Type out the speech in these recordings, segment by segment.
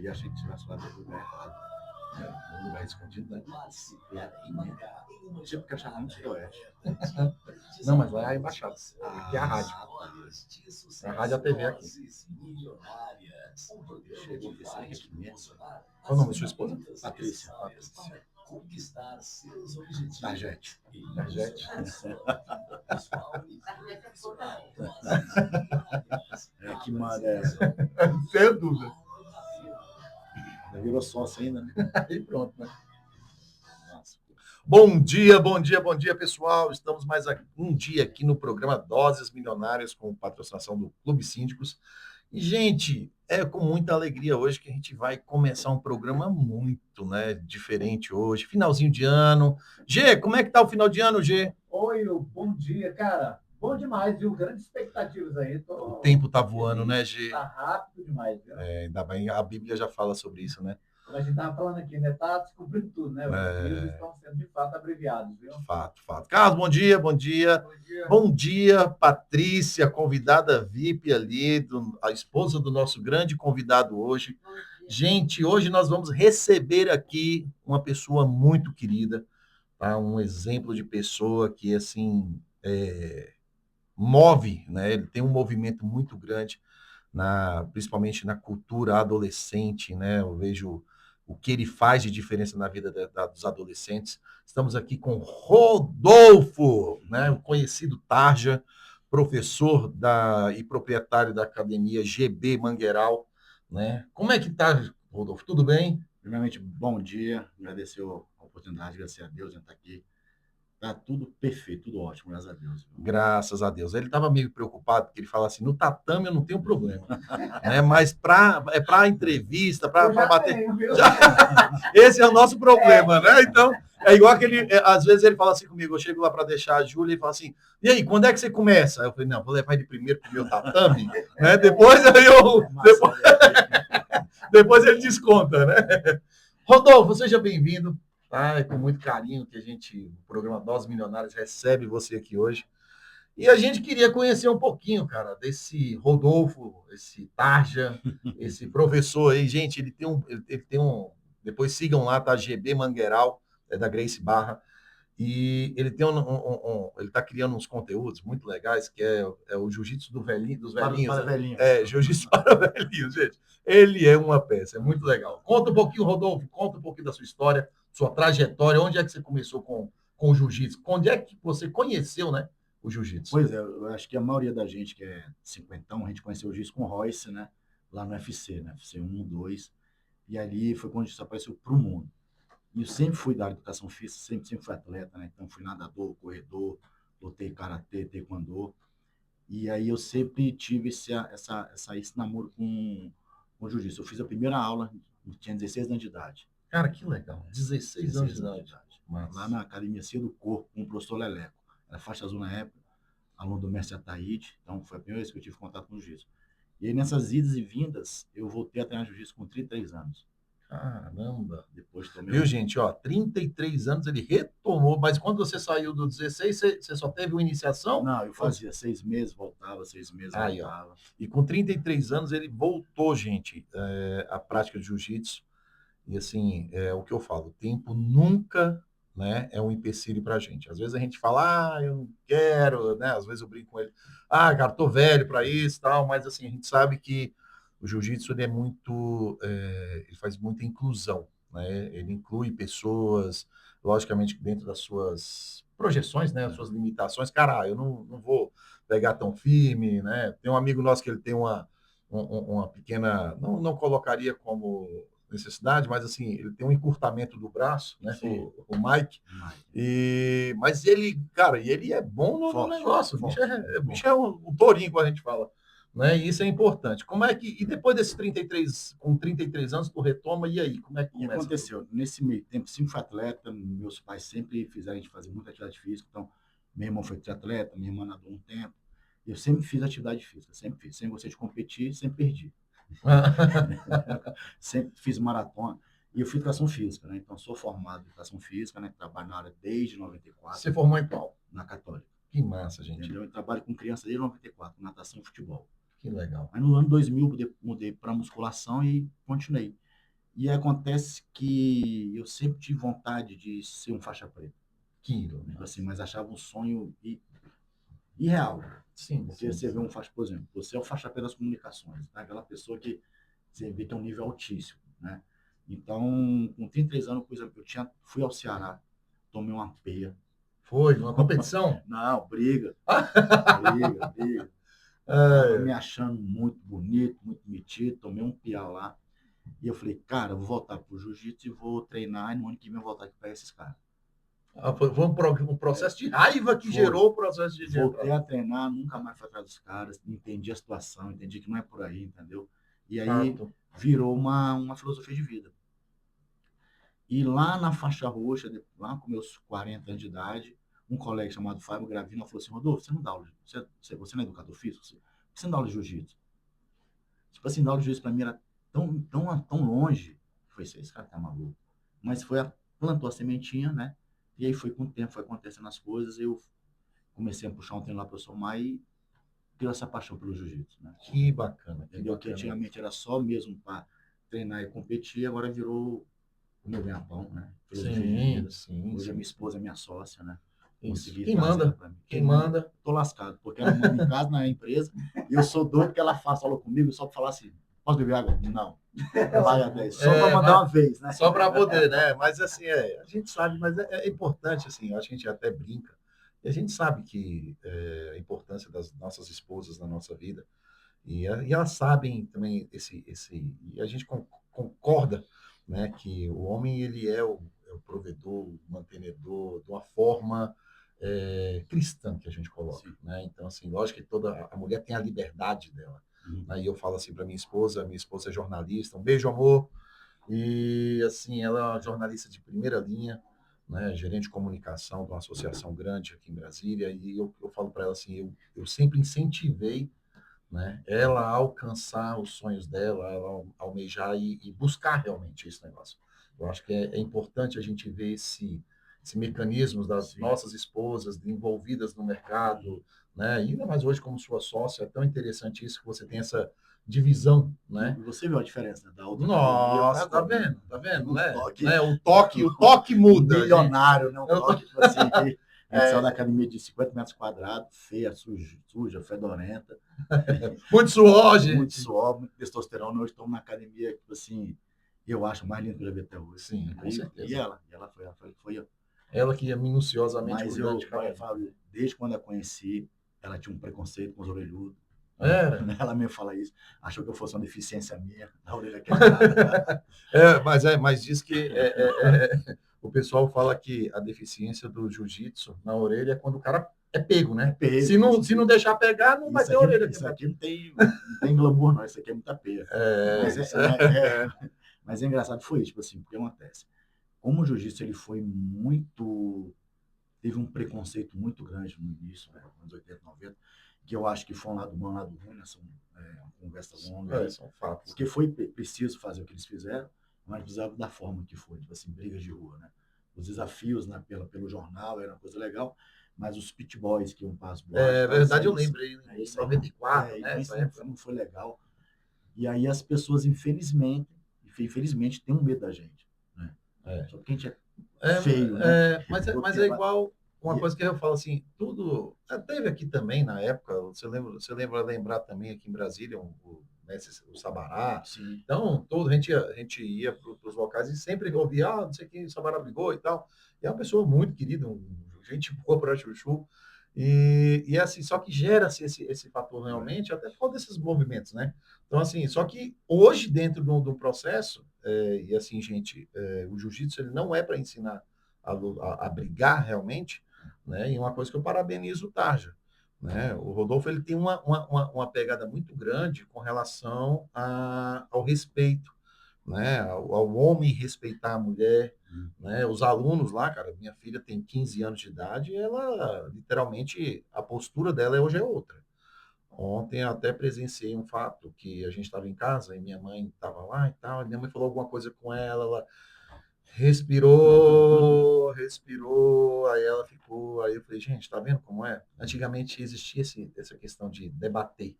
ali, achei que tivesse lá dentro do lugar errado. Um lugar escondido, né? Tipo, porque eu achava muito sudoeste. Não, mas lá é a embaixada. Aqui é a rádio. É a rádio e a TV aqui. Chegou a pensar aqui mesmo. Qual o nome da sua esposa? Patrícia. Tarjete. Tarjete. É que manda. Sem dúvida. Já virou sócio ainda, né? Aí pronto, né? Bom dia, pessoal. Estamos um dia aqui no programa Doses Milionárias com patrocinação do Clube Síndicos. E, gente, é com muita alegria hoje que a gente vai começar um programa muito, né, diferente hoje. Finalzinho de ano. Gê, como é que tá o final de ano, Gê? Oi, bom dia, cara. Bom demais, viu? Grandes expectativas aí. O tempo tá voando, né, Gê? Tá rápido demais, viu? Ainda bem, a Bíblia já fala sobre isso, né? Como a gente tava falando aqui, né? Tá se cumprindo tudo, né? Os dias estão sendo, de fato, abreviados, viu? Fato. Carlos, bom dia. Bom dia. Bom dia, Patrícia, convidada VIP ali, a esposa do nosso grande convidado hoje. Gente, hoje nós vamos receber aqui uma pessoa muito querida, tá? Um exemplo de pessoa que, assim, move, né? Ele tem um movimento muito grande, principalmente na cultura adolescente, né? Eu vejo o que ele faz de diferença na vida dos adolescentes. Estamos aqui com Rodolfo, né? O conhecido Tarja, professor e proprietário da academia GB Mangueiral, né? Como é que tá, Rodolfo? Tudo bem? Primeiramente, bom dia. Agradecer a oportunidade, agradecer a Deus de estar aqui. Tá tudo perfeito, tudo ótimo, graças a Deus. Graças a Deus. Ele estava meio preocupado, porque ele fala assim, no tatame eu não tenho problema, né? Mas para entrevista, para bater... Esse é o nosso problema, né? Então, é igual aquele... Às vezes ele fala assim comigo, eu chego lá para deixar a Júlia e fala assim, e aí, quando é que você começa? Aí eu falei, não, vou levar ele primeiro pro meu tatame, né? Depois depois ele desconta, né? Rodolfo, seja bem-vindo. É com muito carinho que o programa Doses Milionárias recebe você aqui hoje. E a gente queria conhecer um pouquinho, cara, desse Rodolfo, esse Tarja, esse professor aí. Gente, ele tem um... Depois sigam lá, tá? GB Mangueiral, é da Grace Barra. E ele tem ele está criando uns conteúdos muito legais, que é o jiu-jitsu dos velhinhos. Para velhinhos. Jiu-jitsu para velhinhos, gente. Ele é uma peça, é muito legal. Conta um pouquinho, Rodolfo, conta um pouquinho da sua história, sua trajetória, onde é que você começou com o jiu-jitsu? Onde é que você conheceu, né, o jiu-jitsu? Pois é, eu acho que a maioria da gente que é cinquentão, a gente conheceu o jiu-jitsu com o Royce, né? Lá no UFC, né? UFC 1, 2. E ali foi quando isso apareceu para o mundo. E eu sempre fui da educação física, sempre fui atleta, né? Então, fui nadador, corredor, lutei karatê, taekwondo. E aí eu sempre tive esse namoro com o jiu-jitsu. Eu fiz a primeira aula, tinha 16 anos de idade. Cara, que legal. 16 anos de idade. Lá na Academia Cia do Corpo, com o professor Leleco. Era faixa azul na época, aluno do mestre Ataíde. Então, foi a primeira vez que eu tive contato com o jiu-jitsu. E aí, nessas idas e vindas, eu voltei a treinar jiu-jitsu com 33 anos. Caramba! Depois tomei. Viu, gente? Ó, 33 anos ele retomou, mas quando você saiu do 16, você só teve uma iniciação? Não, eu fazia 6 meses, voltava, 6 meses, voltava. E com 33 anos ele voltou, gente, à prática de jiu-jitsu. E assim, é o que eu falo, o tempo nunca, né, é um empecilho pra gente. Às vezes a gente fala, eu não quero, né? Às vezes eu brinco com ele, cara, tô velho para isso, tal, mas assim, a gente sabe que o jiu-jitsu ele é muito, ele faz muita inclusão, né? Ele inclui pessoas, logicamente dentro das suas projeções, né, as suas limitações. Cara, eu não vou pegar tão firme, né? Tem um amigo nosso que ele tem uma pequena, não colocaria como necessidade, mas assim, ele tem um encurtamento do braço, né? O Mike. Mas ele, cara, ele é bom no negócio. O bicho é um tourinho, como a gente fala. Né? E isso é importante. Como é que... E depois desses 33, com 33 anos, tu retoma, e aí? Como é que começa? O que aconteceu? Nesse meio tempo, sempre fui atleta, meus pais sempre fizeram a gente fazer muita atividade física, então, meu irmão foi triatleta, minha irmã nadou um tempo, eu sempre fiz atividade física, sempre gostei de competir, sempre perdi. Sempre fiz maratona, e eu fiz educação física, né? Então, sou formado em educação física, né? Trabalho na área desde 94. Você formou em qual? Na Católica. Que massa, gente. Entendeu? Eu trabalho com criança desde 94, natação e futebol. Que legal. Aí no ano 2000 mudei para musculação e continuei. E acontece que eu sempre tive vontade de ser um faixa preta, Aquilo, tipo assim, mas achava um sonho irreal. Sim, Porque sim. você vê um faixa, por exemplo, você é o faixa preta das comunicações, tá? Aquela pessoa que você vê que é um nível altíssimo, né? Então, com 33 anos, fui ao Ceará, tomei uma peia. Foi, numa competição? Não, briga. Tava me É, achando muito bonito, muito metido, tomei um piau lá. E eu falei, cara, eu vou voltar pro jiu-jitsu e vou treinar, e no ano que vem eu vou voltar aqui para esses caras. foi um processo de raiva que Foi. gerou o processo de Voltei entrar. a treinar, nunca mais fui atrás dos caras, entendi a situação, entendi que não é por aí, entendeu? E aí Fato. virou uma filosofia de vida. E lá na faixa roxa, lá com meus 40 anos de idade, um colega chamado Fábio Gravina falou assim, Rodolfo, você não dá aula, você não é educador físico? Você não dá aula de jiu-jitsu? Tipo assim, dar aula de jiu-jitsu para mim era tão longe. Foi isso, esse cara tá maluco. Mas plantou a sementinha, né? E aí foi com o tempo, foi acontecendo as coisas, eu comecei a puxar um treino lá para eu somar e criou essa paixão pelo jiu-jitsu, né? Que bacana, que Entendeu? Que bacana. antigamente era só mesmo para treinar e competir, agora virou o meu ganha-pão, né? Filosofia de Sim, vida. sim, Hoje a sim, minha sim. esposa é minha sócia, né? Isso. Consegui Quem trazer ela manda? para mim. Quem manda? Tô lascado, porque ela manda em casa, na empresa, e eu sou doido que ela faça aula comigo só para falar assim, posso beber água? Não. Paga 10. Só para mandar uma vez, né? Só para poder, né? Mas assim, a gente sabe, mas é importante, assim, eu acho que a gente até brinca. E a gente sabe que a importância das nossas esposas na nossa vida. E elas sabem também e a gente concorda, né, que o homem ele é o provedor, o mantenedor, de uma forma cristã que a gente coloca, Sim. né? Então assim, lógico que toda a mulher tem a liberdade dela. Aí eu falo assim para minha esposa é jornalista, um beijo amor, e assim ela é uma jornalista de primeira linha, né, gerente de comunicação de uma associação grande aqui em Brasília, e eu falo para ela assim, eu sempre incentivei, né? Ela alcançar os sonhos dela, ela almejar e buscar realmente esse negócio. Eu acho que é importante a gente ver esse mecanismo das Sim. nossas esposas envolvidas no mercado, né? E ainda mais hoje como sua sócia, é tão interessante isso que você tem essa divisão, né? E você viu a diferença da outra academia para Nossa, agora, né? tá vendo, Um né? toque, Né? O toque muda, gente. milionário, né? Um toque, tipo assim, que a gente saiu da É, academia de 50 metros quadrados, feia, suja, fedorenta, muito suor, muito gente. suor, muito testosterona. Hoje estamos na academia, tipo assim, eu acho mais lindo que eu já vi até hoje. Sim, com E certeza. ela foi. Ela que ia minuciosamente Mas cuidando de cada eu um. falo, desde quando eu a conheci, ela tinha um preconceito com os orelhudos. Era. Ela mesmo fala isso. Achou que eu fosse uma deficiência minha, da orelha quebrada. Mas diz que o pessoal fala que a deficiência do jiu-jitsu na orelha é quando o cara é pego, É né? pego. Se não deixar pegar, não vai ter orelha. Isso aqui não tem glamour, não. Isso aqui é muita peia. Mas é engraçado, foi isso, tipo assim, porque acontece. Como o jiu-jitsu ele foi muito. Teve um preconceito muito grande no início, né, nos anos 80, 90, que eu acho que foi um lado bom, um lado ruim, nessa uma conversa longa aí. São fatos. Porque foi preciso fazer o que eles fizeram, mas precisava da forma que foi, tipo assim, brigas de rua, né? Os desafios, né, pelo jornal era uma coisa legal, mas os pit boys que iam para as boates... É verdade, eu lembrei. Em Isso aí, 94, né? então Essa isso época. não foi legal. E aí as pessoas, infelizmente, têm um medo da gente, né? Só porque a gente é feio, né? Mas é igual uma coisa que eu falo assim, tudo. Teve aqui também na época, você lembrar também aqui em Brasília, o Sabará. Sim. Então, a gente ia para os locais e sempre ouvia, não sei quem, o Sabará brigou e tal. E é uma pessoa muito querida, gente boa para Chuchu. E assim, só que gera-se esse fator realmente, até por causa desses movimentos, né? Então, assim, só que hoje, dentro do processo, e assim, gente, o jiu-jitsu ele não é para ensinar a brigar realmente, né? E uma coisa que eu parabenizo o Tarja, né? O Rodolfo ele tem uma pegada muito grande com relação ao respeito, né? Ao homem respeitar a mulher, né? Os alunos lá, cara, minha filha tem 15 anos de idade e ela, literalmente, a postura dela hoje é outra. Ontem eu até presenciei um fato que a gente estava em casa e minha mãe estava lá e tal, e minha mãe falou alguma coisa com ela respirou, aí ela ficou, aí eu falei, gente, tá vendo como é? Antigamente existia essa questão de debater.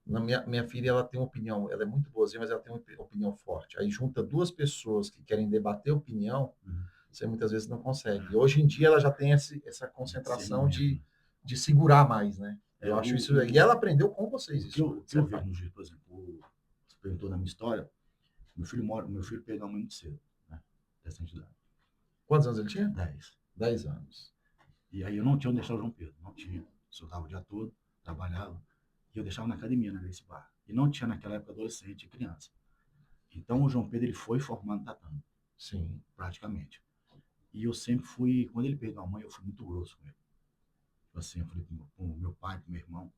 Minha filha, ela tem uma opinião, ela é muito boazinha, mas ela tem uma opinião forte. Aí junta duas pessoas que querem debater opinião, Uhum. você muitas vezes não consegue. E hoje em dia ela já tem essa concentração Discernimento, né? de segurar mais, né? Eu acho isso. E ela aprendeu com vocês isso. O que eu vejo no jiu-jitsu, por exemplo, você perguntou na minha história, meu filho perdeu a mãe muito cedo, né? Dessa entidade. Quantos anos ele tinha? 10. 10 anos. E aí eu não tinha onde deixar o João Pedro, não tinha. Soltava o dia todo, trabalhava, e eu deixava na academia, na Gracie Bar. E não tinha naquela época adolescente e criança. Então o João Pedro ele foi formando tatame, Sim. praticamente. E eu sempre fui, quando ele perdeu a mãe, eu fui muito grosso com ele. Tipo assim, eu falei com o meu pai, com o meu irmão,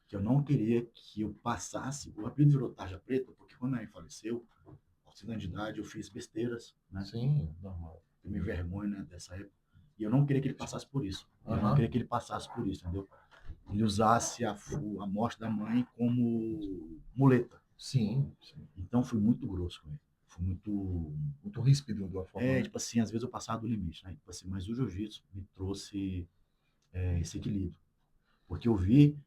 que eu não queria que eu passasse. O apelido virou tarja preta, porque quando a mãe faleceu, aos 6 anos de idade, eu fiz besteiras, né? Sim, normal. Eu me vergonho, né, dessa época. E eu não queria que ele passasse por isso. Eu não Aham. queria que ele passasse por isso, entendeu? Ele usasse a morte da mãe como muleta. Sim, sim. Então, fui muito grosso com ele. Fui muito. Muito ríspido de uma forma. É, né? tipo assim, às vezes eu passava do limite, né? Tipo assim, mas o jiu-jitsu me trouxe esse equilíbrio. Porque eu vi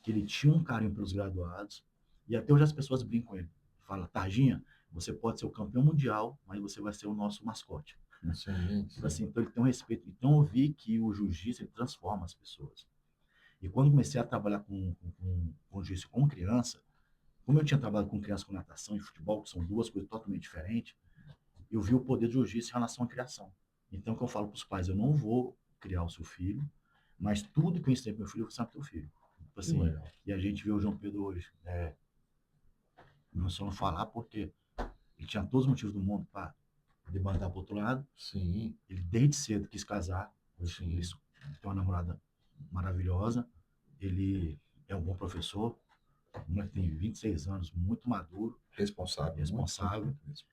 que ele tinha um carinho pelos graduados, e até hoje as pessoas brincam com ele. Fala, Targinha, você pode ser o campeão mundial, mas você vai ser o nosso mascote. Sim, Tipo assim, então ele tem um respeito. Então eu vi que o jiu-jitsu ele transforma as pessoas. E quando comecei a trabalhar com jiu-jitsu com criança, como eu tinha trabalhado com criança com natação e futebol, que são duas coisas totalmente diferentes, eu vi o poder do jiu-jitsu em relação à criação. Então, o que eu falo para os pais, eu não vou criar o seu filho, mas tudo que eu ensinei para meu filho, eu vou ensinar para o teu filho. Tipo assim, e a gente vê o João Pedro hoje, não só não falar porque ele tinha todos os motivos do mundo para debandar para o outro lado. Sim. Ele desde cedo quis casar. Sim. Ele tem uma namorada maravilhosa. Ele é um bom professor. O moleque tem 26 anos, muito maduro, Responsável. responsável. Muito.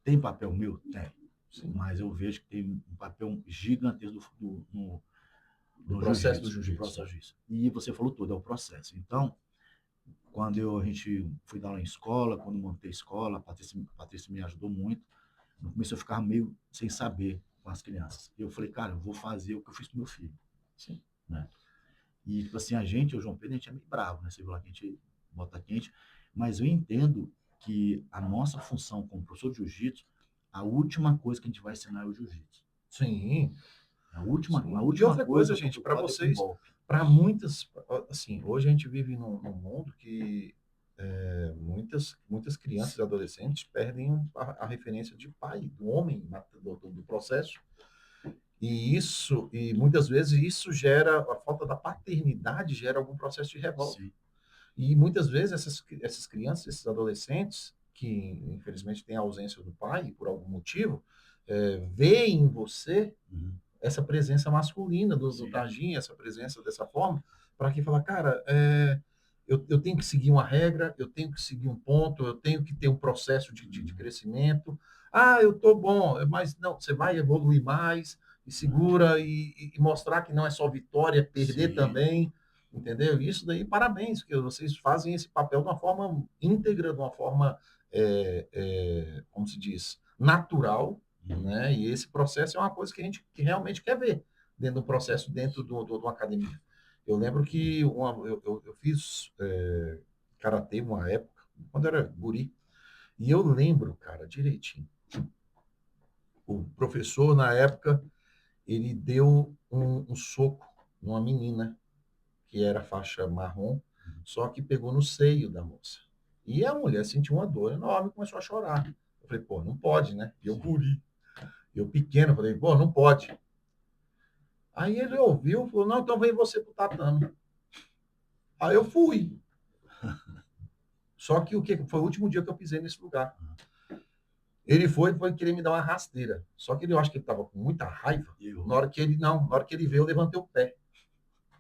Tem papel meu? Tem. Sim. Mas eu vejo que tem um papel gigantesco do processo do jiu-jitsu. jiu-jitsu. E você falou tudo, é o processo. Então, quando a gente fui dar aula em escola, quando montei a escola, a Patrícia me ajudou muito. No começo eu ficava meio sem saber com as crianças. E eu falei, cara, eu vou fazer o que eu fiz com meu filho. Sim. Né? E, tipo assim, o João Pedro, a gente é meio bravo, né? Você viu lá que a gente bota quente. Mas eu entendo que a nossa função como professor de jiu-jitsu, a última coisa que a gente vai ensinar é o jiu-jitsu. Sim. A última e outra coisa, gente, para vocês, para muitas, assim, hoje a gente vive num mundo que muitas crianças e adolescentes perdem a referência de pai, do homem, do processo. E muitas vezes isso gera, a falta da paternidade gera algum processo de revolta. Sim. E muitas vezes essas crianças, esses adolescentes, que infelizmente têm a ausência do pai por algum motivo, veem em você essa presença masculina do Targinha, essa presença dessa forma, para que falar, cara, eu tenho que seguir uma regra, eu tenho que seguir um ponto, eu tenho que ter um processo de crescimento. Ah, eu tô bom, mas não, você vai evoluir mais e segura e mostrar que não é só vitória, perder também, entendeu? Isso daí, parabéns, que vocês fazem esse papel de uma forma íntegra, de uma forma, como se diz, natural, né? E esse processo é uma coisa que a gente realmente quer ver dentro do processo, dentro de uma academia. Eu lembro que eu fiz karatê uma época, quando eu era guri, e eu lembro, cara, direitinho. O professor, na época, ele deu um soco numa menina, que era faixa marrom, só que pegou no seio da moça. E a mulher sentiu uma dor enorme e começou a chorar. Eu falei, pô, não pode, né? E eu guri. Eu pequeno, falei, pô, não pode. Aí ele ouviu, falou, não, então vem você pro tatame. Aí eu fui. Só que foi o último dia que eu pisei nesse lugar. Ele foi querer me dar uma rasteira. Só que eu acho que ele estava com muita raiva. Na hora que ele veio, eu levantei o pé.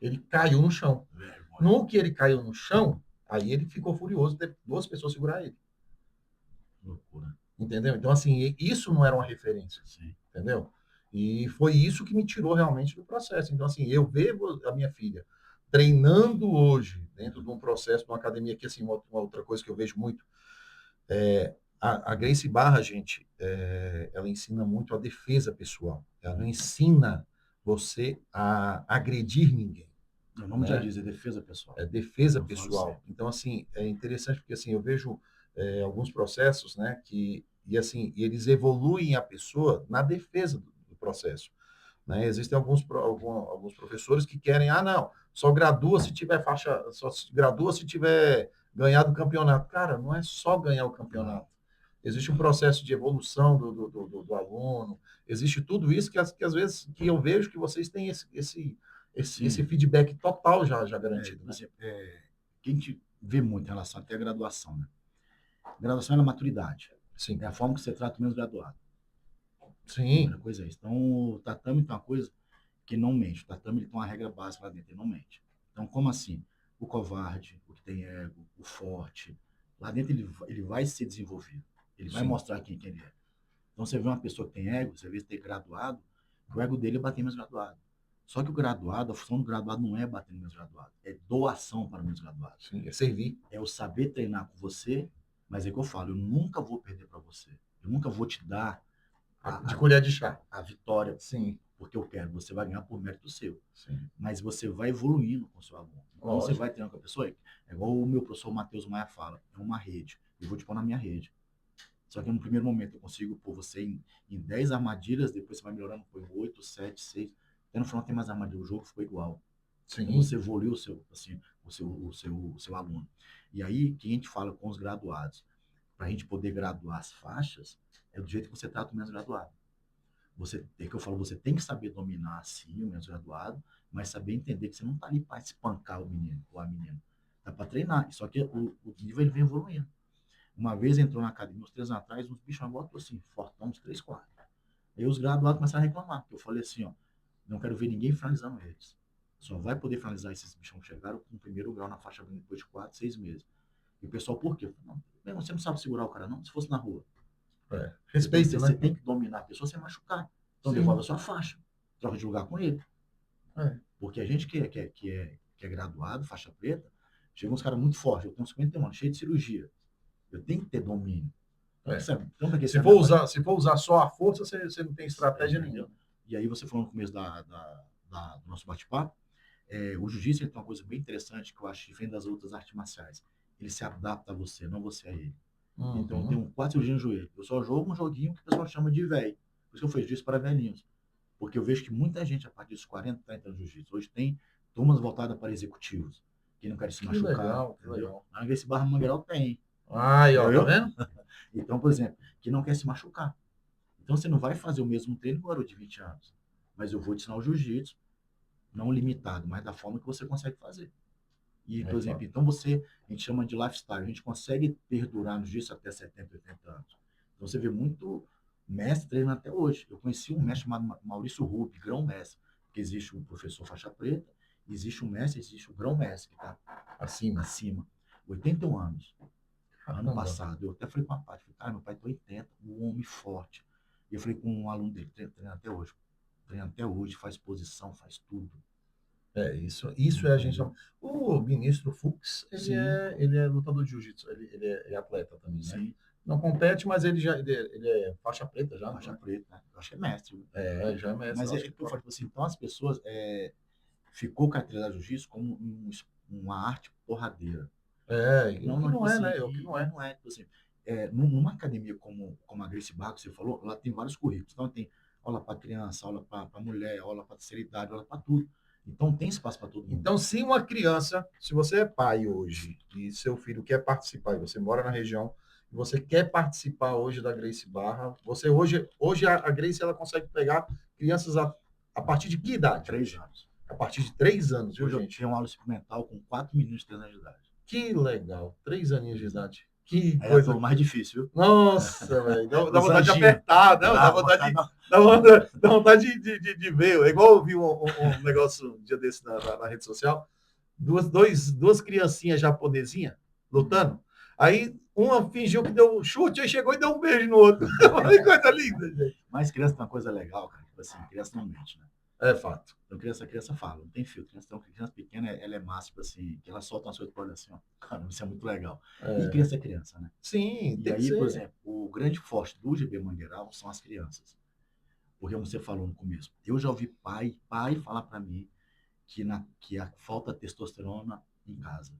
Ele caiu no chão. No que ele caiu no chão, aí ele ficou furioso, teve duas pessoas segurar ele. Loucura. Entendeu? Então, assim, isso não era uma referência. Sim. Entendeu? E foi isso que me tirou realmente do processo. Então, assim, eu vejo a minha filha treinando hoje, dentro de um processo, de uma academia, que, assim, uma outra coisa que eu vejo muito, a Gracie Barra, gente, ela ensina muito a defesa pessoal. Ela não ensina você a agredir ninguém. O nome já diz, é defesa pessoal. É defesa Eu falo pessoal. sempre. Então, assim, é interessante porque, assim, eu vejo alguns processos, né, e assim, eles evoluem a pessoa na defesa do processo, né? Existem alguns professores que querem, não, só gradua se tiver faixa, só gradua se tiver ganhado o campeonato. Cara, não é só ganhar o Não. campeonato. Existe um processo de evolução do aluno, existe tudo isso que às vezes que eu vejo que vocês têm esse Sim. feedback total já garantido, Por né? exemplo, que a gente vê muito em relação até à graduação, né? Graduação é a maturidade. Sim, É a forma que você trata o menos graduado. Primeira sim, coisa é isso. Então, o tatame tem uma coisa que não mente. O tatame ele tem uma regra básica lá dentro, ele não mente. Então, como assim? O covarde, o que tem ego, o forte, lá dentro ele vai ser desenvolvido. Ele vai sim, mostrar quem ele é. Então, você vê uma pessoa que tem ego, você vê se tem graduado, o ego dele é bater menos graduado. Só que o graduado, a função do graduado não é bater no menos graduado, é doação para o menos graduado. sim, é servir. É o saber treinar com você, mas é que eu falo, eu nunca vou perder para você. Eu nunca vou te dar De colher de chá. a vitória, Sim, porque eu quero. Você vai ganhar por mérito seu. sim. Mas você vai evoluindo com o seu aluno. Então você Lógico. vai treinando com a pessoa. É igual o meu professor Matheus Maia fala, é uma rede. Eu vou te pôr na minha rede. Só que no primeiro momento eu consigo pôr você em 10 armadilhas, depois você vai melhorando, põe 8, 7, 6. Até no final tem mais armadilhas. O jogo ficou igual. Então Sim, você evoluiu o seu aluno. E aí, que a gente fala com os graduados, para a gente poder graduar as faixas, é do jeito que você trata o menos graduado. É que eu falo, você tem que saber dominar sim o menos graduado, mas saber entender que você não está ali para espancar o menino ou a menina. Está para treinar. Só que o nível ele vem evoluindo. Uma vez entrou na academia, uns 3 anos atrás, uns bichos agora assim, fortão, uns 3, 4. Aí os graduados começaram a reclamar. Eu falei assim, ó, não quero ver ninguém finalizando eles. Só vai poder finalizar esses bichão que chegaram com o primeiro grau na faixa branca depois de 4, 6 meses. E o pessoal, por quê? Não, você não sabe segurar o cara, não? Se fosse na rua. respeito, Você né? tem que dominar a pessoa sem machucar. Então Sim. devolve a sua faixa. Troca de lugar com ele. É. Porque a gente que é graduado, faixa preta, chega uns caras muito fortes. Eu tenho 51 anos, cheio de cirurgia. Eu tenho que ter domínio. É. Então, pra que Se for usar só a força, você não tem estratégia nenhuma. E aí você falou no começo do nosso bate-papo, o jiu-jitsu ele tem uma coisa bem interessante que eu acho diferente das outras artes marciais. Ele se adapta a você, não você a ele. Então, eu tenho 4 cirurgias no joelho. Eu só jogo um joguinho que o pessoal chama de velho. Por isso que eu fiz jiu-jitsu para velhinhos. Porque eu vejo que muita gente, a partir dos 40, está entrando no jiu-jitsu. Hoje tem turmas voltadas para executivos, que não querem se machucar. Legal, que entendeu? legal. Na Gracie Barra Mangueiral tem. Aí, ó, tá vendo? Então, por exemplo, que não quer se machucar. Então, você não vai fazer o mesmo treino com o garoto de 20 anos. Mas eu vou te ensinar o jiu-jitsu, não limitado, mas da forma que você consegue fazer. E, por exemplo, então a gente chama de lifestyle, a gente consegue perdurar no jiu-jitsu até 70, 80 anos. Então, você vê muito mestre treinando até hoje. Eu conheci um mestre chamado Maurício Rubi, grão-mestre, porque existe o professor faixa preta, existe o mestre, existe o grão-mestre, que está acima. 81 anos. Ano passado, eu até falei com a Paty, meu pai tem 80, um homem forte. E eu falei com um aluno dele, treina até hoje. Treina até hoje, faz posição, faz tudo. Isso é a gente. O ministro Fux, ele é lutador de jiu-jitsu, ele é atleta também, né? Sim. Não compete, mas ele é faixa preta já. Faixa preta, né? Eu acho que é mestre. Já é mestre. Mas é que eu falo assim, então as pessoas ficou caracterizado jiu-jitsu como uma arte porradeira. Não é, né? É o que não é. Não é, tipo assim, numa academia como a Gracie Barra, que você falou, ela tem vários currículos. Então tem aula para criança, aula para mulher, aula para terceira idade, aula para tudo. Então tem espaço para todo mundo. Então, se uma criança, se você é pai hoje e seu filho quer participar, e você mora na região, e você quer participar hoje da Gracie Barra, você hoje a Gracie ela consegue pegar crianças a partir de que idade? 3 anos. A partir de 3 anos, viu, Hoje gente? eu tenho uma aula experimental com 4 meninos de 3 anos de idade. Que legal. 3 aninhos de idade. Que Aí coisa é o mais difícil, viu? Nossa, velho. Dá vontade de Usadinho. apertar, não? Dá vontade de ver. É igual eu vi um negócio um dia desse na rede social. Duas criancinhas japonesinhas lutando. Aí uma fingiu que deu um chute, aí chegou e deu um beijo no outro. Que coisa linda, gente. Mas criança tem uma coisa legal, cara. Tipo assim, criança não mente, né? É fato. Então criança fala, não tem filtro. Criança pequena, ela é massa, tipo assim, que ela solta umas coisas para olhar assim, ó. Cara, isso é muito legal. E criança é criança, né? Sim, e aí, por exemplo, o grande forte do GB Mangueiral são as crianças. Porque como você falou no começo, eu já ouvi pai falar para mim que falta testosterona em casa.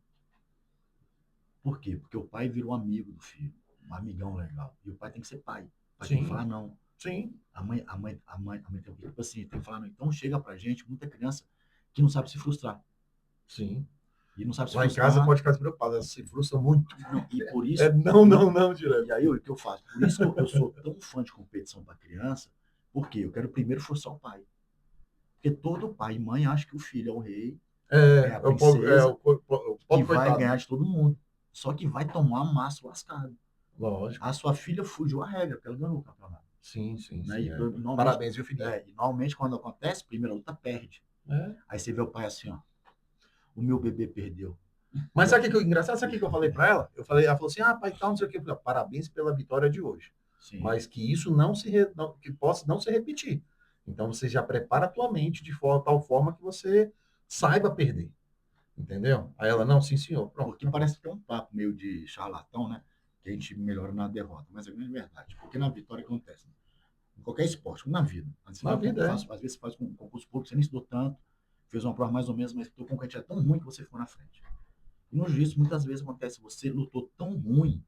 Por quê? Porque o pai virou amigo do filho, um amigão legal. E o pai tem que ser pai. O pai tem que Sim. falar não. Sim. A mãe tem que, tipo assim, tem que falar não. Então chega pra gente muita criança que não sabe se frustrar. Sim. E não sabe se Lá em frustrar. casa pode ficar despreocupado, ela se frustra muito. Não, e por isso. É não, direto. E aí o que eu faço? Por isso que eu sou tão fã de competição para criança, porque eu quero primeiro frustrar o pai. Porque todo pai e mãe acha que o filho é o rei, é a princesa, o que pobre vai coitado. ganhar de todo mundo. Só que vai tomar massa lascada. Lógico. A sua filha fugiu a regra, porque ela ganhou o campeonato. Sim. Né? E, Parabéns, viu, filhinho? E normalmente quando acontece, a primeira luta perde. Aí você vê o pai assim, ó, o meu bebê perdeu. Mas sabe o que é engraçado? Sabe o que eu falei para ela? Ela falou assim, pai, tal, não sei o que. Eu falei, parabéns pela vitória de hoje. Sim. Mas que isso que possa não se repetir. Então você já prepara a tua mente de tal forma que você saiba perder. Entendeu? Aí ela, não, sim, senhor. Pronto. Porque parece que é um papo meio de charlatão, né? Que a gente melhora na derrota. Mas é verdade. Porque na vitória acontece. Né? Em qualquer esporte, como na vida. Na vida, às vezes você faz um concurso público, você nem estudou tanto, fez uma prova mais ou menos, mas o teu concorrente é tão ruim que você ficou na frente. E no jiu-jitsu, muitas vezes acontece, você lutou tão ruim,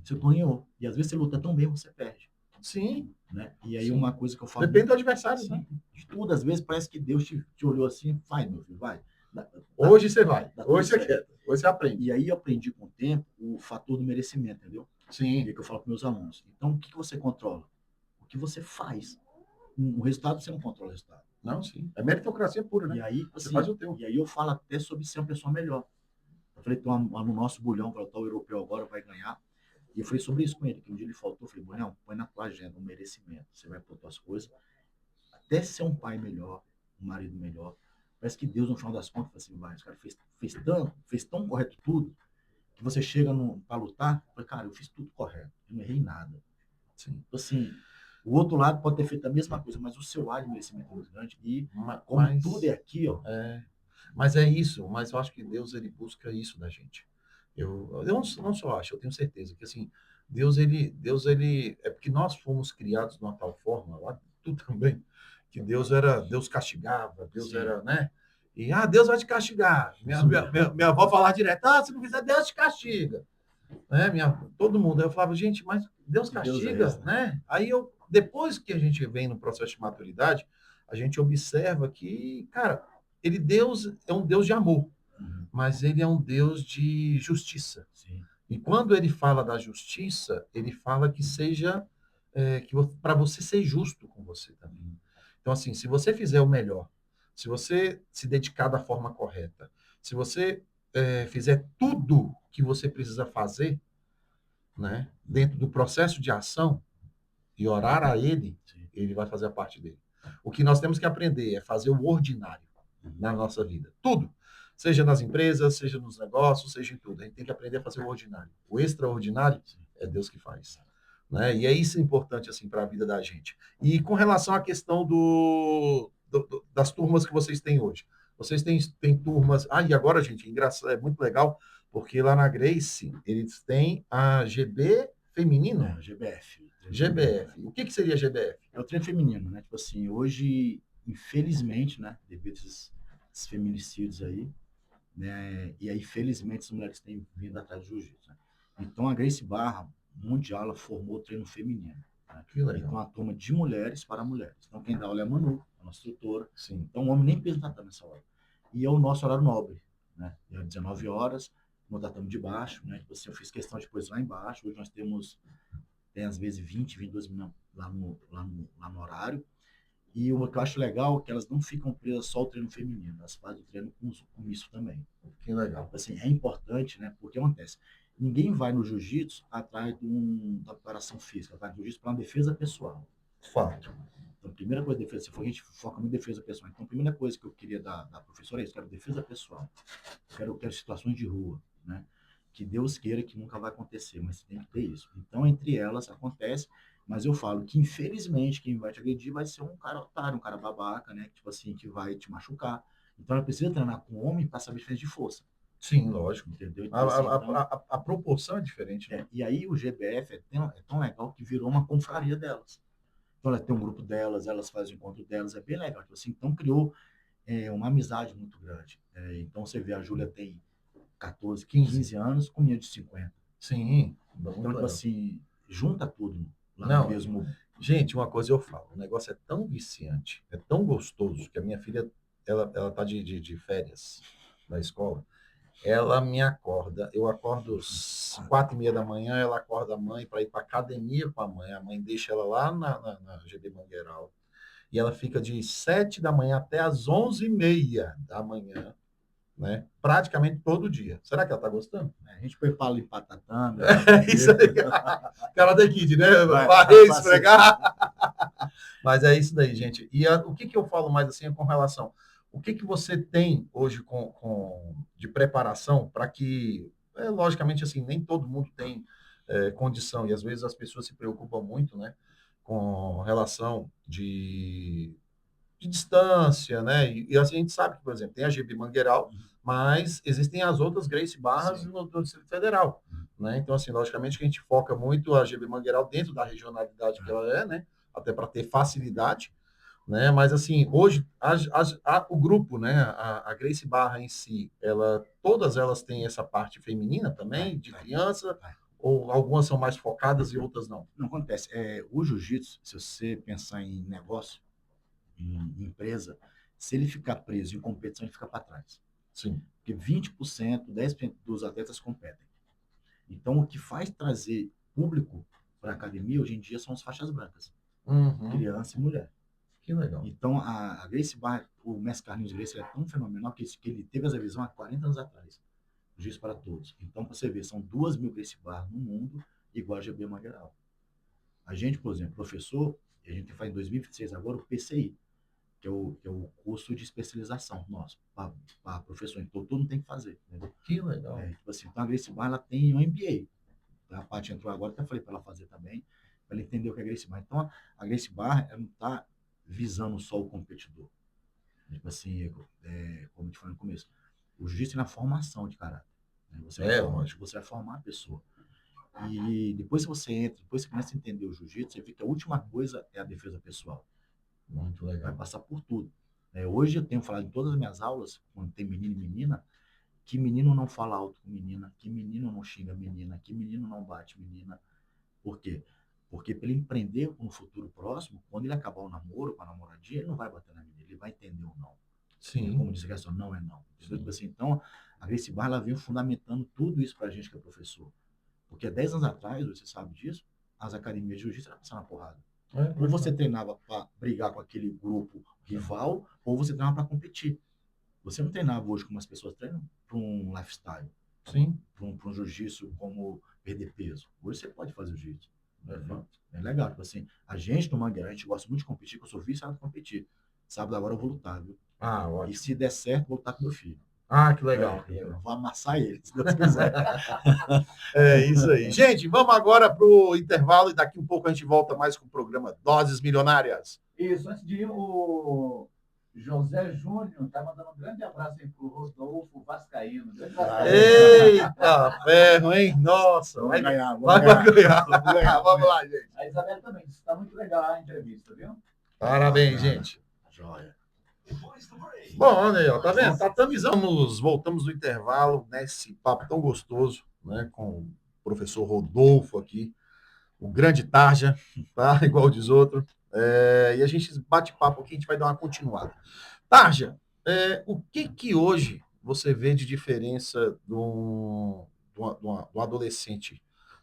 você ganhou. E às vezes você luta tão bem, você perde. Sim. Né? E aí uma coisa que eu falo... Depende do adversário, né? De tudo, às vezes parece que Deus te olhou assim, vai, meu filho, vai. Hoje você vai. Hoje você quer. Hoje você aprende. E aí eu aprendi com o tempo o fator do merecimento, entendeu? Sim. E é que eu falo para meus alunos. Então, o que você controla? O que você faz. O resultado, você não controla o resultado. Não, sim. É meritocracia pura, né? E aí, você assim, faz o teu. E aí eu falo até sobre ser uma pessoa melhor. Eu falei, então, no nosso bulhão, para o europeu agora vai ganhar. E eu falei sobre isso com ele, que um dia ele faltou. Eu falei, bulhão, põe na tua agenda um merecimento. Você vai pôr tuas coisas. Até ser um pai melhor, um marido melhor. Parece que Deus, no final das contas, assim, vai, os caras fez tão correto tudo, que você chega para lutar, fala, cara, eu fiz tudo correto, eu não errei nada. Sim. Então, assim, o outro lado pode ter feito a mesma coisa, mas o seu ar de merecimento é muito grande. E como tudo é aqui, ó. Mas é isso, mas eu acho que Deus, ele busca isso da gente. Eu não só acho, eu tenho certeza que, assim, Deus, ele, é porque nós fomos criados de uma tal forma, lá, tu também, que Deus castigava, Deus Sim. era, né? E, Deus vai te castigar. Minha avó falava direto, se não fizer, Deus te castiga. Né? Todo mundo. Aí eu falava, gente, mas Deus castiga, Deus é esse, né? Aí depois que a gente vem no processo de maturidade, a gente observa que, cara, Deus é um Deus de amor, mas ele é um Deus de justiça. Sim. E quando ele fala da justiça, ele fala que seja, para você ser justo com você também. Então, assim, se você fizer o melhor, se você se dedicar da forma correta, se você fizer tudo que você precisa fazer, né, dentro do processo de ação e orar a ele, ele vai fazer a parte dele. O que nós temos que aprender é fazer o ordinário na nossa vida. Tudo. Seja nas empresas, seja nos negócios, seja em tudo. A gente tem que aprender a fazer o ordinário. O extraordinário é Deus que faz. Né? E é isso importante assim, para a vida da gente. E com relação à questão das turmas que vocês têm hoje. Vocês têm turmas... e agora, gente, é muito legal, porque lá na Grace, eles têm a GB feminino? GBF. GBF. O que seria GBF? É o treino feminino, né? Tipo assim, hoje, infelizmente, né, devido a esses feminicídios aí, né, e aí, felizmente, as mulheres têm vindo atrás do jiu-jitsu. Né? Então, a Grace Barra Mundial, ela formou o treino feminino. Né? Então, uma turma de mulheres para mulheres. Então, quem dá aula é a Manu, a nossa instrutora. Sim. Então, o homem nem pensa tatame nessa hora. E é o nosso horário nobre, né? É 19 horas, no tatame de baixo, né? Tipo assim, eu fiz questão de pôr lá embaixo. Hoje nós tem às vezes 20, 22 meninas lá no horário. E o que eu acho legal é que elas não ficam presas só ao treino feminino, elas fazem o treino com isso também. Que legal. Assim, é importante, né? Porque acontece, ninguém vai no jiu-jitsu atrás da preparação física, vai no jiu-jitsu para uma defesa pessoal. Fato. Então, a primeira coisa, defesa, a gente foca muito em defesa pessoal. Então, a primeira coisa que eu queria da professora é isso, quero defesa pessoal. Eu quero situações de rua, né? Que Deus queira que nunca vai acontecer, mas tem que ter isso. Então, entre elas, acontece, mas eu falo que, infelizmente, quem vai te agredir vai ser um cara otário, um cara babaca, né? Tipo assim, que vai te machucar. Então, ela precisa treinar com o homem para saber diferença de força. Sim, lógico. Entendeu? Então, a proporção é diferente. Né? E aí, o GBF é tão legal que virou uma confraria delas. Então, ela tem um grupo delas, elas fazem o encontro delas, é bem legal. Tipo assim, então, criou é uma amizade muito grande. Então, você vê, a Júlia tem 14, 15. 15 anos com minha de 50. Sim, Então, muito tipo legal. assim, junta tudo lá no Não, mesmo. gente, uma coisa eu falo, o negócio é tão viciante, é tão gostoso, que a minha filha, ela tá de férias da escola, ela me acorda, eu acordo às 4h30 da manhã, ela acorda a mãe para ir para academia com a mãe deixa ela lá na GB Mangueiral, e ela fica de 7 da manhã até às 11h30 da manhã, né? Praticamente todo dia. Será que ela tá gostando? A gente foi para limpar tatame, É isso aí. Cara da Kid, né? Vai, Esfregar. Mas é isso daí, gente. E o que eu falo mais assim é com relação. O que você tem hoje de preparação para que, logicamente, assim, nem todo mundo tem condição, e às vezes as pessoas se preocupam muito, né, com relação de distância, né? E assim, a gente sabe que, por exemplo, tem a GB Mangueiral, mas existem as outras Grace Barras no Distrito Federal, né? Então, assim, logicamente que a gente foca muito a GB Mangueiral dentro da regionalidade que ela é, né? Até para ter facilidade, né? Mas, assim, hoje, o grupo, né? A Grace Barra em si, todas elas têm essa parte feminina também, de criança, ou algumas são mais focadas e outras não? Não acontece. O jiu-jitsu, se você pensar em negócio, em empresa, se ele ficar preso em competição, ele fica para trás. Sim. Porque 20%, 10% dos atletas competem. Então, o que faz trazer público para a academia hoje em dia são as faixas brancas, criança e mulher. Que legal. Então, a Gracie Barra, o mestre Carlinhos Gracie, ele é tão fenomenal que ele teve essa visão há 40 anos atrás. Juiz para todos. Então, para você ver, são 2.000 Gracie Barra no mundo, igual a GB Mangueiral. A gente, por exemplo, professor, a gente faz em 2026 agora o PCI, que é o curso de especialização nosso, para professor. Então, todo mundo tem que fazer. Entendeu? Que legal. Tipo assim, então, a Gracie Barra ela tem um MBA. A Paty entrou agora, até falei para ela fazer também, para ela entender o que é a Gracie Barra. Então, a Gracie Barra ela não está visando só o competidor. Tipo assim, como eu te falei no começo, o jiu-jitsu é na formação de caráter. Né? Você vai formar a pessoa. E depois que você entra, depois que você começa a entender o jiu-jitsu, você vê que a última coisa é a defesa pessoal. Muito legal. Vai passar por tudo. Hoje eu tenho falado em todas as minhas aulas, quando tem menino e menina, que menino não fala alto com menina, que menino não xinga menina, que menino não bate menina. Por quê? Porque para ele empreender no futuro próximo, quando ele acabar o namoro com a namoradinha, ele não vai bater na menina, ele vai entender o não. Sim. Como diz a questão, não é não. Assim, então, a Gracie Barra ela veio fundamentando tudo isso para a gente que é professor. Porque há 10 anos atrás, você sabe disso, as academias de jiu-jitsu eram passando na porrada. Ou você treinava para brigar com aquele grupo rival, ou você treinava para competir. Você não treinava hoje como as pessoas treinam para um lifestyle. Sim. Para um jiu-jitsu como perder peso. Hoje você pode fazer jiu-jitsu. É legal. Tipo assim, a gente no Mangueira, a gente gosta muito de competir, que eu sou viciado em competir. Sábado agora eu vou lutar, viu? Ótimo. E se der certo, vou lutar com meu filho. Que legal. Eu vou amassar ele, se Deus quiser. É isso aí. Gente, vamos agora para o intervalo e daqui um pouco a gente volta mais com o programa Doses Milionárias. Isso, antes de ir, o José Júnior está mandando um grande abraço aí para o Rodolfo Vascaíno. Eita, ferro, hein? Nossa, Vamos ganhar. Vamos lá, gente. A Isabela também disse que está muito legal a entrevista, viu? Parabéns, gente. Joia. Bom, olha aí, ó, tá vendo? Tatamizamos, voltamos do intervalo, nesse papo tão gostoso, né, com o professor Rodolfo aqui, o grande Tarja, tá? Igual diz outro. E a gente bate papo aqui, a gente vai dar uma continuada. Tarja, o que hoje você vê de diferença do adolescente,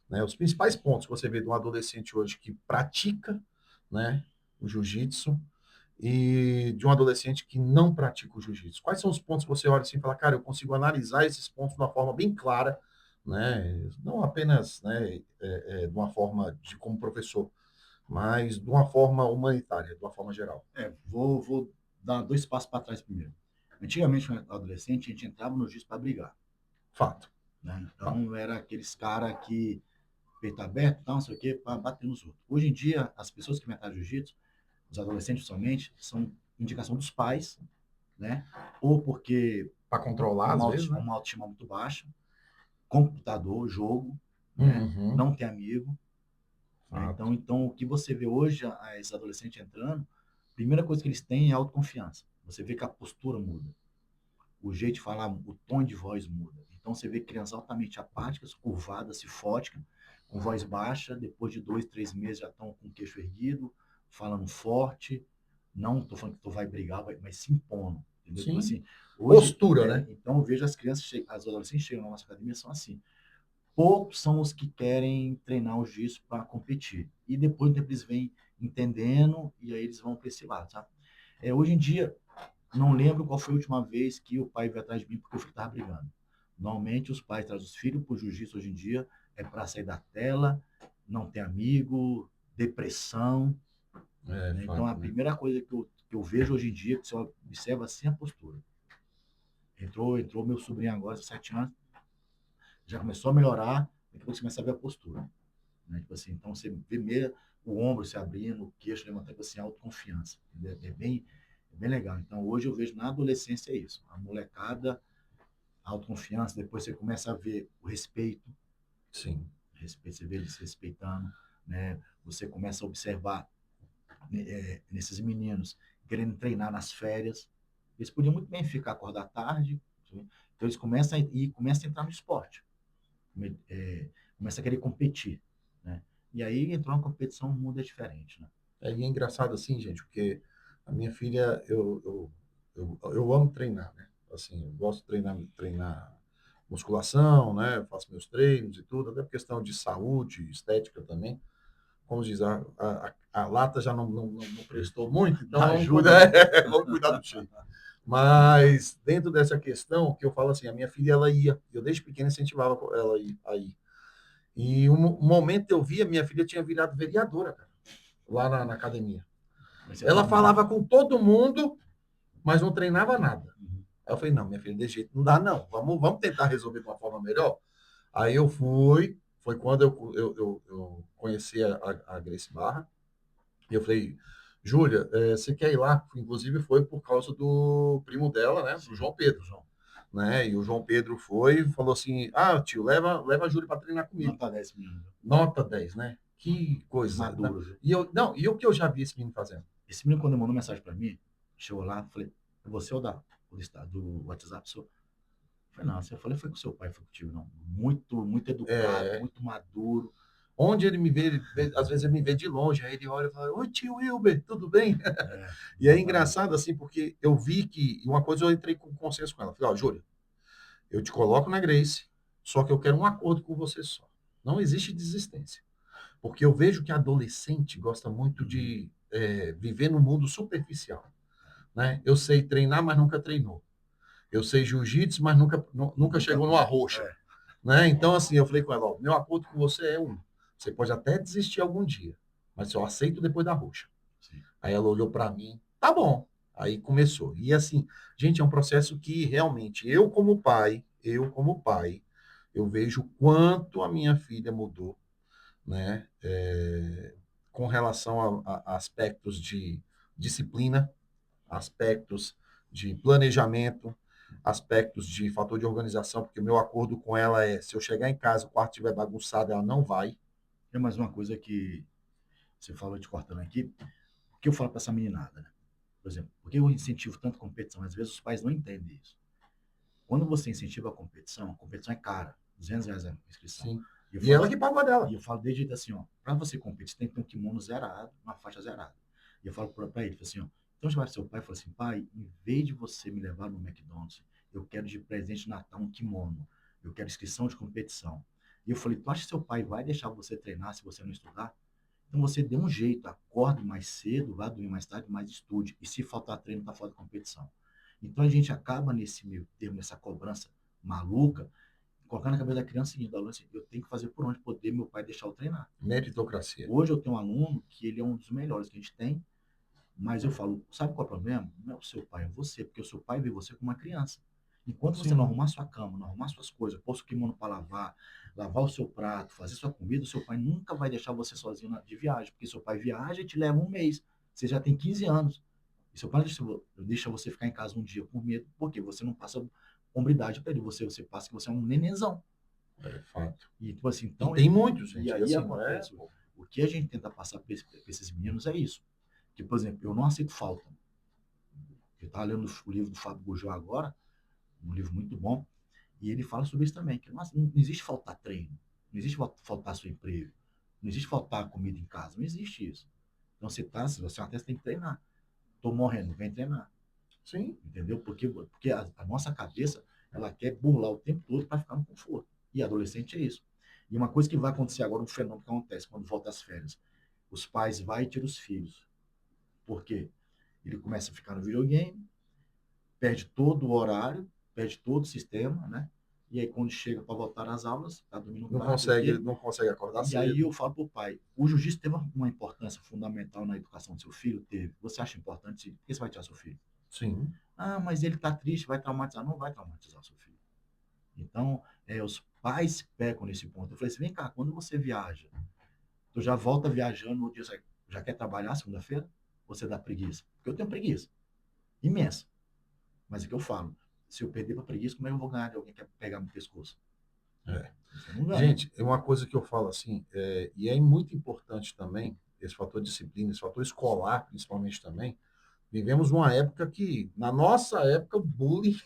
né? Os principais pontos que você vê de um adolescente hoje que pratica, né, o jiu-jitsu e de um adolescente que não pratica o jiu-jitsu? Quais são os pontos que você olha assim e fala, cara, eu consigo analisar esses pontos de uma forma bem clara, né? Não apenas, né, de uma forma como professor, mas de uma forma humanitária, de uma forma geral. Vou dar 2 passos para trás primeiro. Antigamente, quando eu era adolescente, a gente entrava no jiu-jitsu para brigar. Fato. Né? Então, era aqueles caras que, peito aberto, não sei o quê, para bater nos outros. Hoje em dia, as pessoas que inventaram jiu-jitsu, os adolescentes somente, são indicação dos pais, né? Ou porque para controlar, às vezes, né? Uma autoestima muito baixa, computador, jogo, né? Não tem amigo. Né? Então, o que você vê hoje, esses adolescentes entrando, a primeira coisa que eles têm é autoconfiança. você vê que a postura muda, o jeito de falar, o tom de voz muda. Então você vê crianças altamente apáticas, curvadas, cifóticas, com voz baixa, depois de 2, 3 meses já estão com o queixo erguido, falando forte. Não estou falando que tu vai brigar, mas se impondo. Entendeu? Tipo Sim. assim, hoje, Postura, né? então eu vejo as crianças, as adolescentes chegam na nossa academia, são assim. Poucos são os que querem treinar o jiu-jitsu para competir. E depois eles vêm entendendo e aí eles vão para esse lado, sabe? Hoje em dia, não lembro qual foi a última vez que o pai veio atrás de mim porque o filho estava brigando. Normalmente, os pais trazem os filhos para o jiu-jitsu hoje em dia é para sair da tela, não ter amigo, depressão. Né? Então, a Fato, né? primeira coisa que eu vejo hoje em dia, que você observa assim a postura. Entrou meu sobrinho agora, 7 anos, já começou a melhorar, depois você começa a ver a postura. Né? Tipo assim, então, você vê meio o ombro se abrindo, o queixo levantando, tipo assim, autoconfiança. É bem legal. Então, hoje eu vejo na adolescência isso. A molecada, a autoconfiança, depois você começa a ver o respeito. Sim. Respeito, você vê eles se respeitando, né? Você começa a observar nesses meninos querendo treinar nas férias. Eles podiam muito bem ficar acordar tarde, sim? Então eles começam a entrar no esporte. Começa a querer competir, né? E aí entrou na competição, o mundo é diferente, né? E é engraçado assim, gente, porque a minha filha, eu amo treinar, né? Assim, eu gosto de treinar musculação, né? Eu faço meus treinos e tudo, até por questão de saúde, estética também. Como diz, a lata já não prestou muito, então vamos Ajuda, cuidar, né? vamos cuidar do shape. Mas dentro dessa questão, que eu falo assim, a minha filha, ela ia, eu desde pequena incentivava ela a ir. E um momento eu vi, a minha filha tinha virado vereadora, cara, lá na academia. Mas você Ela tá falava com todo mundo, mas não treinava nada. Uhum. Aí eu falei, não, minha filha, desse jeito não dá, não. Vamos tentar resolver de uma forma melhor. Aí eu fui, foi quando eu conheci a Grace Barra. E eu falei, Júlia, você quer ir lá? Inclusive foi por causa do primo dela, né? Do João Pedro. João. Né? E o João Pedro foi e falou assim, tio, leva a Júlia para treinar comigo. Nota 10 meninos. Nota 10, né? Que coisa. Maduro, viu? E o que eu já vi esse menino fazendo? Esse menino, quando mandou mensagem para mim, chegou lá, falei, você ou do WhatsApp? Sou. Falei, não, eu falei, foi com seu pai, foi contigo, não. Muito educado, muito maduro. Onde ele me vê, às vezes ele me vê de longe, aí ele olha e fala, oi, tio Wilber, tudo bem? E é engraçado, assim, porque eu vi que, uma coisa eu entrei com consenso com ela, falei, Júlia, eu te coloco na Grace, só que eu quero um acordo com você só. Não existe desistência. Porque eu vejo que a adolescente gosta muito de viver no mundo superficial. Né? Eu sei treinar, mas nunca treinou. Eu sei jiu-jitsu, mas nunca chegou numa roxa. Né? Então, assim, eu falei com ela, meu acordo com você é um. Você pode até desistir algum dia, mas eu aceito depois da roxa. Sim. Aí ela olhou para mim, tá bom. Aí começou. E assim, gente, é um processo que realmente, eu vejo quanto a minha filha mudou, né? Com relação a aspectos de disciplina, aspectos de planejamento, aspectos de fator de organização, porque o meu acordo com ela é, se eu chegar em casa, o quarto estiver bagunçado, ela não vai. É mais uma coisa que você falou te cortando aqui, o que eu falo para essa meninada, né? Por exemplo, por que eu incentivo tanto competição? Às vezes os pais não entendem isso. Quando você incentiva a competição é cara, R$ 200 a inscrição. Sim. E ela que pagou dela. E eu falo desde jeito assim, ó, para você competir, você tem que ter um kimono zerado, uma faixa zerada. E eu falo para ele, assim, ó, então vai seu pai e fala assim, pai, em vez de você me levar no McDonald's, eu quero de presente de Natal um kimono, eu quero inscrição de competição. E eu falei, tu acha que seu pai vai deixar você treinar se você não estudar? Então você dê um jeito, acorde mais cedo, vá dormir mais tarde, mas estude. E se faltar treino, tá fora da competição. Então a gente acaba nesse meio termo, nessa cobrança maluca, colocar na cabeça da criança o seguinte, assim, eu tenho que fazer por onde poder meu pai deixar eu treinar. Meritocracia. Hoje eu tenho um aluno que ele é um dos melhores que a gente tem, mas eu falo, sabe qual é o problema? Não é o seu pai, é você, porque o seu pai vê você como uma criança. Enquanto você não arrumar sua cama, não arrumar suas coisas, pôr seu kimono para lavar o seu prato, fazer sua comida, o seu pai nunca vai deixar você sozinho de viagem, porque seu pai viaja e te leva um mês. Você já tem 15 anos. E seu pai deixa você ficar em casa um dia por medo, porque você não passa hombridade para ele, você passa que você é um nenenzão. É fato. E, tipo assim, então, e tem muitos, gente. E aí assim, acontece, o que a gente tenta passar para esses meninos é isso. Que, por exemplo, eu não aceito falta. Eu estava lendo o livro do Fábio Gurgel agora, um livro muito bom, e ele fala sobre isso também, que não existe faltar treino, não existe faltar seu emprego, não existe faltar comida em casa, não existe isso. Então, se você é um atleta, você tem que treinar. Estou morrendo, vem treinar. Sim. Entendeu? Porque a nossa cabeça, ela quer burlar o tempo todo para ficar no conforto. E adolescente é isso. E uma coisa que vai acontecer agora, um fenômeno que acontece quando volta às férias. Os pais vão e tiram os filhos. Por quê? Ele começa a ficar no videogame, perde todo o horário, perde todo o sistema, né? E aí, quando chega para voltar às aulas, tá dormindo Não tarde, consegue, não consegue acordar e aí cedo. eu falo para o pai, o jiu-jitsu teve uma importância fundamental na educação do seu filho? Teve. Você acha importante? Por que você vai tirar seu filho? Sim. Ah, mas ele está triste, vai traumatizar. Não vai traumatizar o seu filho. Então, os pais pecam nesse ponto. Eu falei assim, vem cá, quando você viaja, tu já volta viajando no dia, já quer trabalhar segunda-feira? Ou você dá preguiça? Porque eu tenho preguiça, imensa. Mas é que eu falo, se eu perder para preguiça, como é que eu vou ganhar de alguém que quer pegar meu pescoço? É. Você não ganha. Gente, é uma coisa que eu falo assim, e é muito importante também, esse fator disciplina, esse fator escolar, principalmente também. Vivemos uma época que, na nossa época, bullying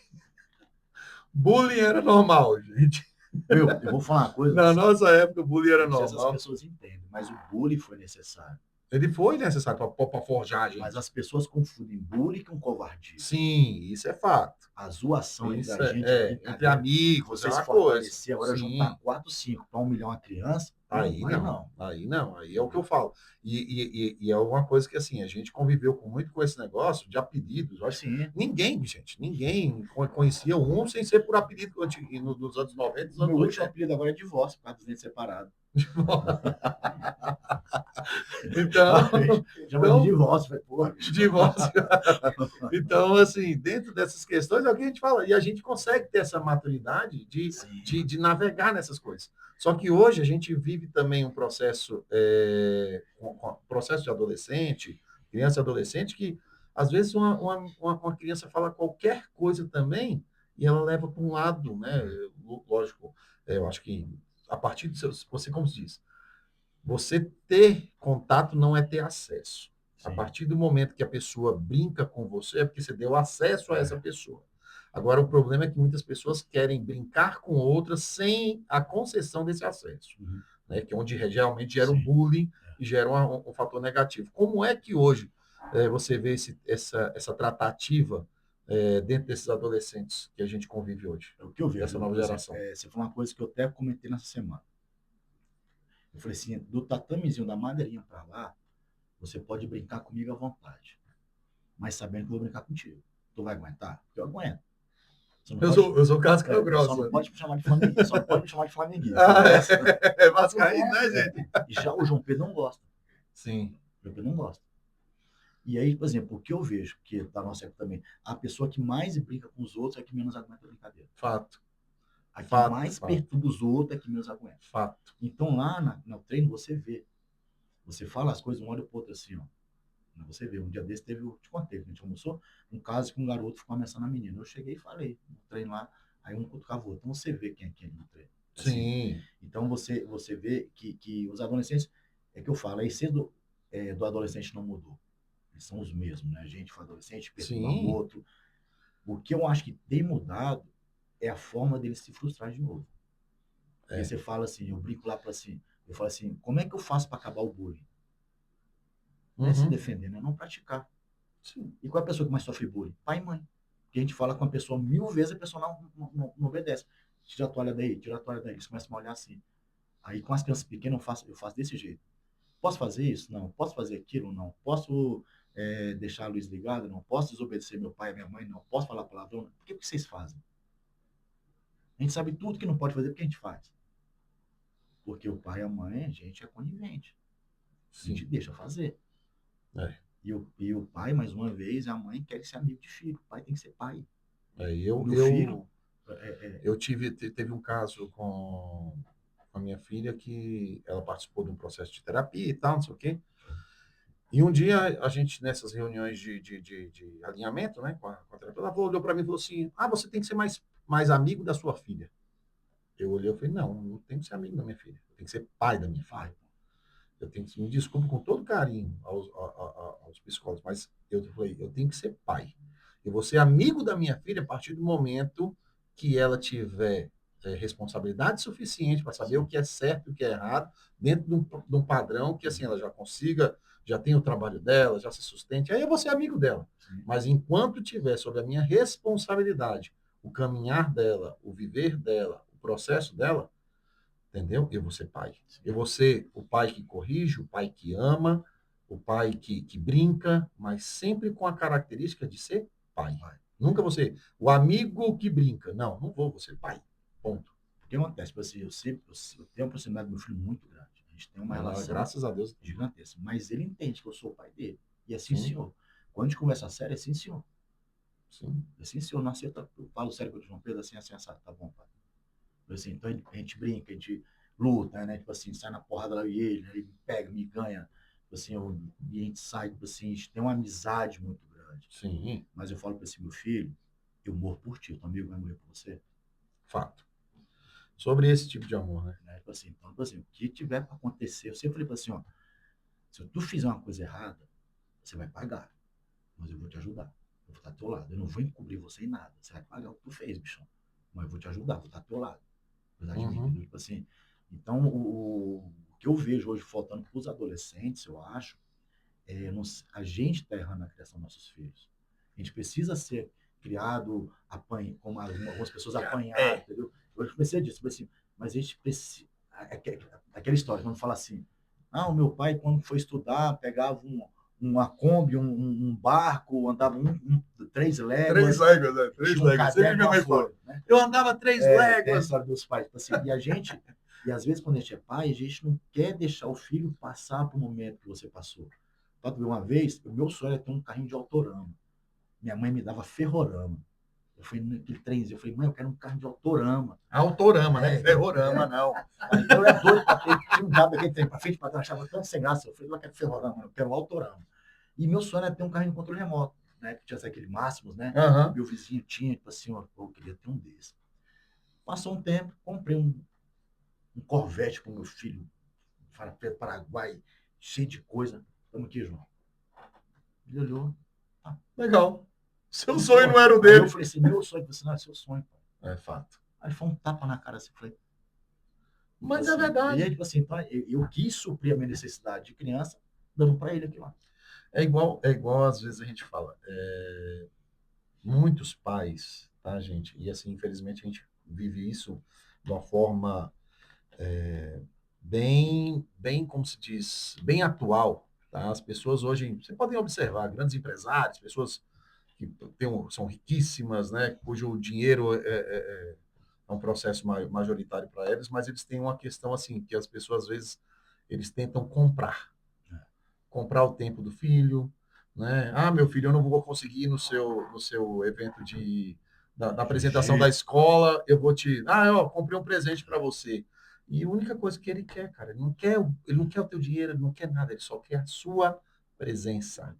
era normal, gente. Eu vou falar uma coisa, Na nossa época, bullying eu era não sei se as normal. pessoas entendem, mas o bullying foi necessário. Ele foi necessário para forjar a Mas gente. as pessoas confundem bullying com covardia. Sim, isso é fato. A zoação entre Isso a gente, a entre brincadeira, amigos, é você se uma coisa. fortalecer, agora juntar Sim. 4, 5 para humilhar uma criança, Aí aí não, não. aí não, aí é o que eu falo. E é uma coisa que, assim, a gente conviveu muito com esse negócio de apelidos. Eu acho que Sim. ninguém conhecia um sem ser por apelido nos anos 90 O nos anos meu último 80. apelido agora é divórcio, por causa dos dentes separados. Então, Chama de então, divórcio, foi porra, bicho. divórcio. Então, assim, dentro dessas questões é o que a gente fala. E a gente consegue ter essa maturidade Sim, de navegar nessas coisas. Só que hoje a gente vive também um processo, processo de adolescente, criança e adolescente, que às vezes uma criança fala qualquer coisa também e ela leva para um lado, né? Lógico, eu acho que a partir do seu, você como se diz, você ter contato não é ter acesso. A sim. partir do momento que a pessoa brinca com você, é porque você deu acesso a essa pessoa. Agora, o problema é que muitas pessoas querem brincar com outras sem a concessão desse acesso, Uhum. né? Que é onde realmente gera o Sim. bullying e gera um fator negativo. Como é que hoje você vê essa tratativa dentro desses adolescentes que a gente convive hoje, É o que eu dessa vejo. nova Por exemplo, geração? você falou uma coisa que eu até comentei nessa semana. Eu falei assim, do tatamezinho da madeirinha para lá, você pode brincar comigo à vontade, mas sabendo que eu vou brincar contigo. Tu vai aguentar? Porque eu aguento. Você não pode, Eu sou casca só não grossa. pode me chamar de flamenguista, só não pode me chamar de flamenguista. Ah, O resto, é vascaíno, né, gente? e já o João Pedro não gosta. Sim, O João Pedro não gosta. E aí, por exemplo, o que eu vejo, que da nossa época também, a pessoa que mais brinca com os outros é que menos aguenta a brincadeira. fato, A que fato, mais fato, perturba os outros é que menos aguenta. fato. Então lá no treino você vê. Você fala as coisas, um olha pro outro assim, ó. Você vê, um dia desse teve, eu te contei, a gente almoçou, um caso que um garoto ficou ameaçando a menina. Eu cheguei e falei, no treino lá, aí um cutucava o outro. Então você vê quem é quem no treino. Assim, Sim, então você vê que os adolescentes, é que eu falo, a essência do adolescente não mudou. Eles são os mesmos, né? A gente foi adolescente, perturbar o sim, outro. O que eu acho que tem mudado é a forma dele se frustrar de novo. E aí é. você fala assim, eu brinco lá para assim, eu falo assim, como é que eu faço para acabar o bullying? Não é se Uhum. defender, né? Não praticar. Sim, E qual é a pessoa que mais sofre bullying? Pai e mãe. Porque a gente fala com a pessoa 1000 vezes, a pessoa não obedece. Tira a toalha daí, tira a toalha daí. Eles começam a olhar assim. Aí com as crianças pequenas eu faço desse jeito. Posso fazer isso? Não. Posso fazer aquilo? Não. Posso deixar a luz ligada? Não. Posso desobedecer meu pai e minha mãe? Não. Posso falar palavrão? Por que vocês fazem? A gente sabe tudo que não pode fazer, porque a gente faz. Porque o pai e a mãe, a gente é conivente. A gente sim. deixa fazer. É. E o pai, mais uma vez, a mãe quer ser amigo de filho. O pai tem que ser pai. É, O meu filho, teve um caso com a minha filha que ela participou de um processo de terapia e tal, não sei o quê. E um dia a gente, nessas reuniões de alinhamento, né, com a terapeuta, ela olhou para mim e falou assim: Ah, você tem que ser mais amigo da sua filha. Eu olhei e falei: Não, não tenho que ser amigo da minha filha. Eu tenho que ser pai da minha filha. pai, Eu tenho que, me desculpe com todo carinho aos psicólogos, mas eu falei: Eu tenho que ser pai. Eu vou ser amigo da minha filha a partir do momento que ela tiver responsabilidade suficiente para saber o que é certo e o que é errado, dentro de um padrão que, assim, ela já consiga, já tenha o trabalho dela, já se sustente. Aí eu vou ser amigo dela. Sim. Mas enquanto tiver sob a minha responsabilidade o caminhar dela, o viver dela, o processo dela, entendeu? Eu vou ser pai. Eu vou ser o pai que corrige, o pai que ama, o pai que brinca, mas sempre com a característica de ser pai. Nunca vou ser o amigo que brinca. Não, não vou ser pai. Ponto. O que acontece? Tipo assim, eu tenho uma proximidade do meu filho muito grande. A gente tem uma relação Graças a Deus. gigantesca. Mas ele entende que eu sou o pai dele. E assim, Sim. senhor. Quando a gente conversa sério, é assim, senhor. Sim. Assim, senhor, nasceu, eu falo sério com o João Pedro, assim, assado, tá bom, pai. Assim, então a gente brinca, a gente luta, né? Tipo assim, sai na porrada lá e ele, né? Ele me pega, me ganha. Tipo assim, e a gente sai, tipo assim, a gente tem uma amizade muito grande. Sim. Mas eu falo para esse meu filho, eu morro por ti, teu amigo vai morrer por você. Fato. Sobre esse tipo de amor, né? Tipo assim, então, tipo assim, o que tiver para acontecer, eu sempre falei para assim, ó, se tu fizer uma coisa errada, você vai pagar, mas eu vou te ajudar. Eu vou estar do teu lado. Eu não vou encobrir você em nada. Você vai pagar o que tu fez, bichão. Mas eu vou te ajudar, vou estar do teu lado. Apesar de mim, tipo assim. Então, o que eu vejo hoje faltando para os adolescentes, eu acho, a gente está errando na criação dos nossos filhos. A gente precisa ser criado, como algumas pessoas apanharam, entendeu? Eu comecei disso, tipo assim, mas a gente precisa. Aquela história, quando fala assim, o meu pai, quando foi estudar, pegava uma Kombi, um barco, andava 3 léguas. 3 léguas, né? 3 léguas. Sempre minha mãe fala. Né? Eu andava 3 Tem a léguas. história dos pais. Tipo assim, e às vezes quando a gente é pai, a gente não quer deixar o filho passar por um momento que você passou. Tanto que uma vez, o meu sonho era ter um carrinho de autorama. Minha mãe me dava ferrorama. Eu fui naquele trenzinho, eu falei, mãe, eu quero um carro de autorama. Autorama, né? Ferrorama, não. Aí eu era doido para ter, tinha um diabo daquele trem para frente, para trás, achava tão sem graça. Eu falei, não quero ferrorama, eu quero autorama. E meu sonho era ter um carrinho de controle remoto, né? Que tinha aquele Máximos, né? Meu vizinho tinha, tipo assim, eu queria ter um desse. Passou um tempo, comprei um Corvette para o meu filho, Paraguai, cheio de coisa. Estamos aqui, João. Ele olhou. Legal. Seu sonho não era o dele. Aí eu falei assim, meu sonho, você não é seu sonho, pai. É fato. Aí foi um tapa na cara assim, falei. Mas assim, é verdade. E aí, tipo assim, então, eu quis suprir a minha necessidade de criança, dando para ele aquilo lá. É igual às vezes a gente fala. Muitos pais, tá, gente? E assim, infelizmente, a gente vive isso de uma forma bem, como se diz, bem atual. Tá? As pessoas hoje, você podem observar, grandes empresários, pessoas que são riquíssimas, né? Cujo dinheiro é um processo majoritário para eles, mas eles têm uma questão assim, que as pessoas às vezes eles tentam comprar o tempo do filho, né? Meu filho, eu não vou conseguir ir no seu evento da apresentação da escola, eu vou eu comprei um presente para você. E a única coisa que ele quer, cara, ele não quer o teu dinheiro, ele não quer nada, ele só quer a sua presença.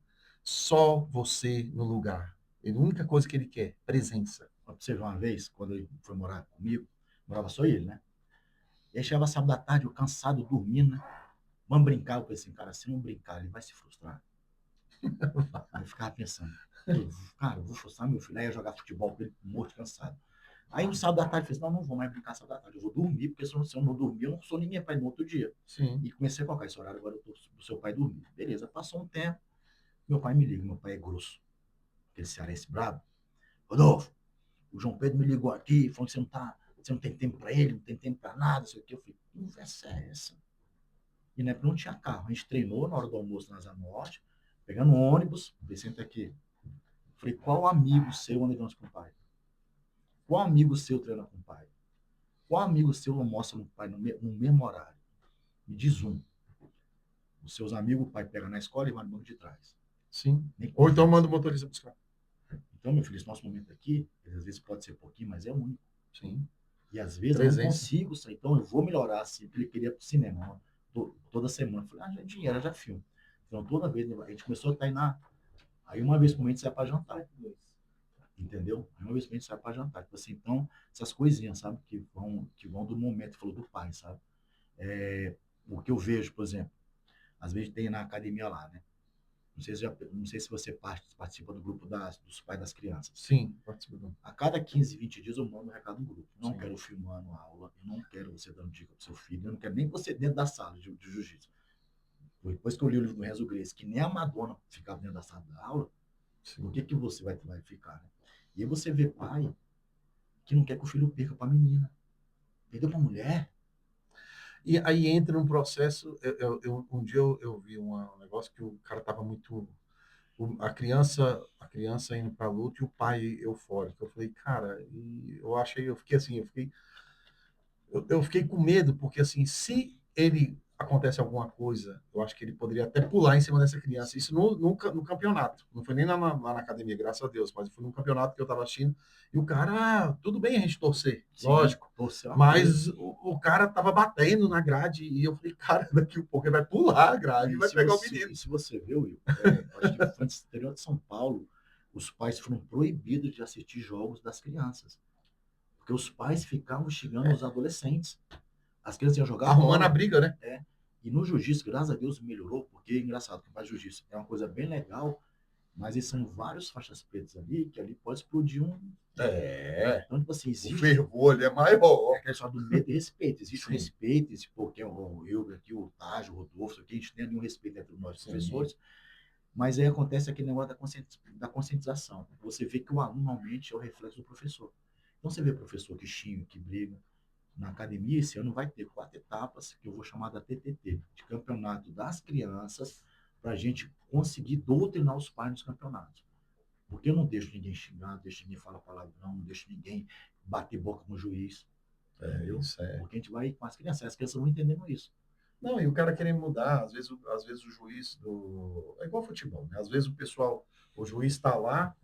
Só você no lugar. A única coisa que ele quer, presença. Pra você ver uma vez, quando ele foi morar comigo, morava só ele, né? E aí chegava sábado da tarde, eu cansado, dormindo, né? Vamos brincar. Eu falei assim, cara, se não brincar, ele vai se frustrar. Eu ficava pensando, cara, eu vou frustrar meu filho. Aí ia jogar futebol com ele, morto, cansado. Aí no sábado da tarde, eu falei assim, não vou mais brincar sábado da tarde, eu vou dormir, porque se eu não dormir, eu não sou ninguém pai no outro dia. Sim. E comecei a colocar esse horário, agora eu tô pro seu pai dormir. Beleza, passou um tempo, meu pai me liga, meu pai é grosso, aquele cearense brabo. Rodolfo, o João Pedro me ligou aqui, falou que você não tem tempo para ele, não tem tempo para nada, isso aqui. Eu falei, que conversa é essa? E na época não tinha carro. A gente treinou na hora do almoço na Asa Norte, pegando um ônibus, falei, senta aqui. Eu falei, qual amigo seu anda com o pai? Qual amigo seu treina com o pai? Qual amigo seu almoça no pai no mesmo horário? Me diz um. Os seus amigos, o pai pega na escola e vai no banco de trás. Sim. Ou então manda o motorista buscar. Então, meu filho, esse nosso momento aqui, às vezes pode ser pouquinho, mas é único. Sim. E às vezes eu não consigo sair, então eu vou melhorar. Assim, ele queria ir para o cinema toda semana. Eu falei, já é dinheiro, já é filme. Então toda vez, a gente começou a treinar. Aí uma vez por mês sai para jantar. Entendeu? Aí uma vez por mês sai para jantar. Tipo assim, então, essas coisinhas, sabe? Que vão do momento, falou do pai, sabe? O que eu vejo, por exemplo, às vezes tem na academia lá, né? Não sei se você participa do grupo dos pais das crianças. Sim, participo. A cada 15, 20 dias eu mando um recado no grupo. Não Sim. quero filmando a aula, eu não quero você dando dica pro seu filho, eu não quero nem você dentro da sala de jiu-jitsu. Depois que eu li o livro do Renzo Gracie, que nem a Madonna ficava dentro da sala da aula, Sim. o que você vai ficar, né? E aí você vê pai que não quer que o filho perca para a menina. Perdeu para a mulher. E aí entra um processo. Um dia eu vi um negócio que o cara tava muito. A criança indo para luta e o pai eufórico. Eu falei, cara, e eu fiquei assim, eu fiquei com medo, porque assim, se ele acontece alguma coisa, eu acho que ele poderia até pular em cima dessa criança. Isso no campeonato. Não foi nem lá na academia, graças a Deus, mas foi num campeonato que eu estava assistindo. E o cara, tudo bem a gente torcer, Sim, lógico. torcer, Mas o cara tava batendo na grade e eu falei, cara, daqui a pouco ele vai pular a grade e vai pegar o menino. E se você viu, Will, acho que foi no interior de São Paulo, os pais foram proibidos de assistir jogos das crianças. Porque os pais ficavam xingando os adolescentes. As crianças iam jogar Arrumando bola. a briga, né? E no jiu-jitsu, graças a Deus, melhorou, porque é engraçado, que faz jiu-jitsu é uma coisa bem legal, mas eles são vários faixas pretas ali, que ali pode explodir um. Então, tipo assim, existe. O fervor é maior. É aquela história do medo e respeito. Existe um respeito, esse porque eu aqui, o Tágio, o Rodolfo, aqui, a gente tem ali um respeito entre nós, professores. Mas aí acontece aquele negócio da conscientização. Você vê que o aluno normalmente é o reflexo do professor. Então você vê professor que xinga, que briga. Na academia, esse ano vai ter 4 etapas, que eu vou chamar da TTT, de campeonato das crianças, para a gente conseguir doutrinar os pais nos campeonatos. Porque eu não deixo ninguém xingar, não deixo ninguém falar palavrão, não deixo ninguém bater boca com o juiz. Entendeu? Porque a gente vai com as crianças não entendendo isso. Não, e o cara querendo mudar, às vezes o juiz é igual futebol, né? Às vezes o juiz está lá,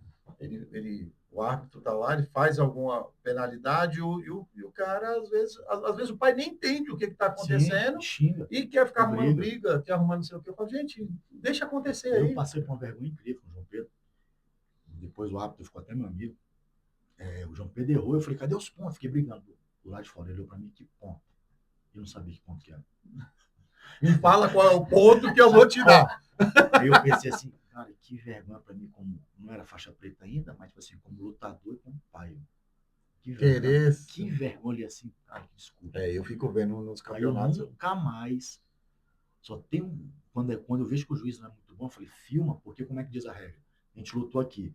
o árbitro está lá, ele faz alguma penalidade e o cara, às vezes o pai nem entende o que está acontecendo. Sim, e quer ficar arrumando briga, quer arrumando não sei o que. Eu falo, gente, deixa acontecer aí. Eu passei por uma vergonha incrível com o João Pedro. Depois o árbitro ficou até meu amigo. O João Pedro errou, eu falei, cadê os pontos? Fiquei brigando do lado de fora. Ele olhou para mim, que ponto? Eu não sabia que ponto que era. Me fala qual é o ponto que eu vou te dar. Aí eu pensei assim, cara, que vergonha para mim, como não era faixa preta ainda, mas assim, como lutador e como pai. Que vergonha assim, cara, desculpa. Eu fico vendo nos campeonatos. Eu nunca mais. Só tem quando eu vejo que o juiz não é muito bom, eu falei, filma, porque como é que diz a regra? A gente lutou aqui.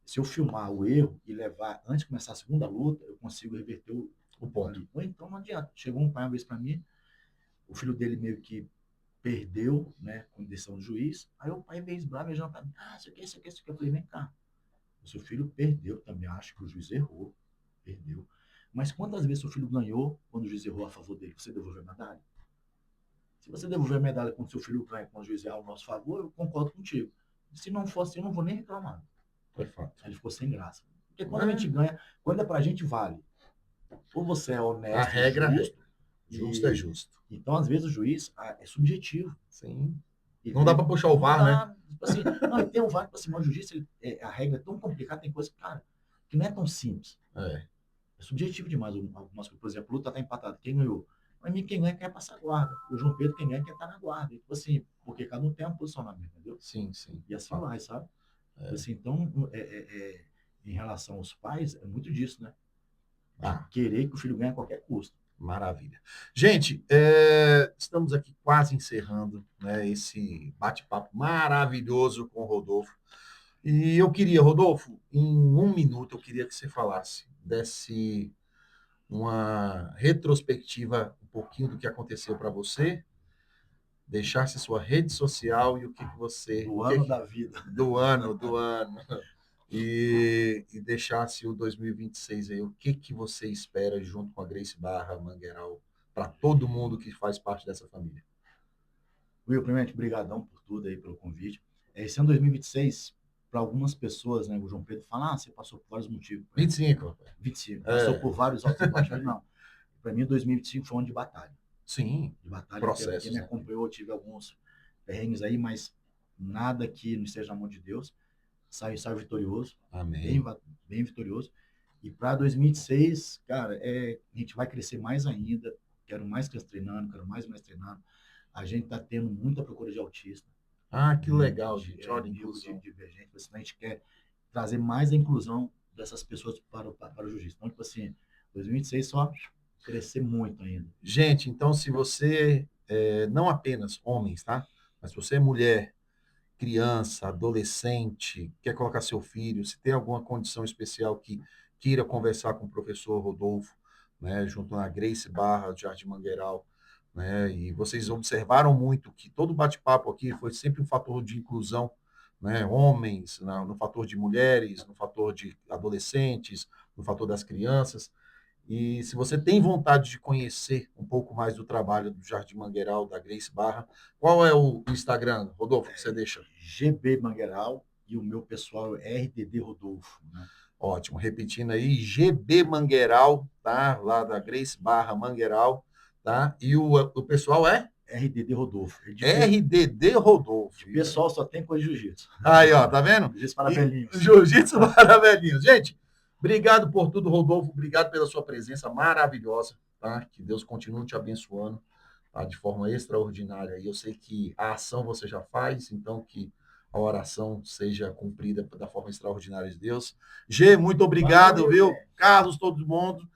Se eu filmar o erro e levar, antes de começar a segunda luta, eu consigo reverter o ponto. Ou então não adianta. Chegou um pai uma vez para mim, o filho dele meio que perdeu, né, com decisão do juiz. Aí o pai veio bravo e já tá, isso aqui. Eu falei, vem cá. O seu filho perdeu também, acho que o juiz errou. Perdeu. Mas quantas vezes seu filho ganhou quando o juiz errou a favor dele? Você devolveu a medalha? Se você devolver a medalha quando seu filho ganha, quando o juiz erra ao nosso favor, eu concordo contigo. Se não for assim, eu não vou nem reclamar. É fato. Aí ele ficou sem graça. Porque quando a gente ganha, quando é pra gente, vale. Ou você é honesto, a regra justo é justo. Então, às vezes, o juiz é subjetivo. Sim. Não dá para puxar o VAR, né? Tipo assim, não, tem o VAR, tipo assim, mas o justiça, a regra é tão complicada, tem coisa, cara, que não é tão simples. É subjetivo demais. Por exemplo, a luta tá empatada. Quem ganhou? Para mim, quem ganha quer passar a guarda. O João Pedro, quem ganha quer estar na guarda. Tipo assim, porque cada um tem um posicionamento, entendeu? Sim. E assim vai, sabe? Assim, então, em relação aos pais, é muito disso, né? Querer que o filho ganhe a qualquer custo. Maravilha. Gente, estamos aqui quase encerrando, né, esse bate-papo maravilhoso com o Rodolfo. E eu queria, Rodolfo, em 1 minuto, eu queria que você desse uma retrospectiva, um pouquinho do que aconteceu para você, deixasse sua rede social e o que você... Do ano da vida. Do ano. E deixasse o 2026 aí, o que você espera junto com a Gracie Barra, Mangueiral, para todo mundo que faz parte dessa família? Will, primeiramente, brigadão por tudo aí, pelo convite. Esse ano 2026, para algumas pessoas, né, o João Pedro fala, você passou por vários motivos. 25. Passou por vários altos e baixos. Não, para mim 2025 foi um ano de batalha. Sim, de batalha. processos. Quem me acompanhou, eu tive alguns perrengues aí, mas nada que não esteja na mão de Deus. Sai vitorioso. Amém. Bem vitorioso. E para 2026, cara, a gente vai crescer mais ainda. Quero mais crianças treinando, quero mais treinando. A gente está tendo muita procura de autista. Ah, que legal, de, gente. Olha, nível inclusão. divergente. Tipo assim, a gente quer trazer mais a inclusão dessas pessoas para o jiu-jitsu. Então, tipo assim, 2026 só crescer muito ainda. Gente, então se você, não apenas homens, tá? Mas se você é mulher, criança, adolescente, quer colocar seu filho, se tem alguma condição especial que queira conversar com o professor Rodolfo, né, junto na Grace Barra, de Jardim Mangueiral, né, e vocês observaram muito que todo bate-papo aqui foi sempre um fator de inclusão, né, homens, no fator de mulheres, no fator de adolescentes, no fator das crianças. E se você tem vontade de conhecer um pouco mais do trabalho do Jardim Mangueiral, da Grace Barra, qual é o Instagram, Rodolfo, que você deixa? GB Mangueiral e o meu pessoal é RDD Rodolfo, né? Ótimo, repetindo aí, GB Mangueiral, tá? Lá da Grace Barra Mangueiral, tá? E o pessoal é RDD Rodolfo. RDD Rodolfo. De pessoal só tem coisa de jiu-jitsu. Aí, ó, tá vendo? Jiu-jitsu para velhinhos. Jiu-Jitsu para velhinhos. Gente, obrigado por tudo, Rodolfo. Obrigado pela sua presença maravilhosa, tá? Que Deus continue te abençoando, tá? De forma extraordinária. E eu sei que a ação você já faz, então que a oração seja cumprida da forma extraordinária de Deus. G, muito obrigado, Valeu, viu? gente. Carlos, todo mundo.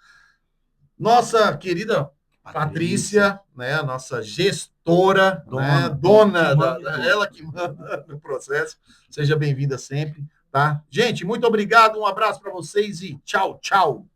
Nossa querida Patrícia, né, a nossa gestora, Dona, né, dona, que manda em tudo. ela que manda no processo. Seja bem-vinda sempre, tá? Gente, muito obrigado, um abraço para vocês e tchau, tchau.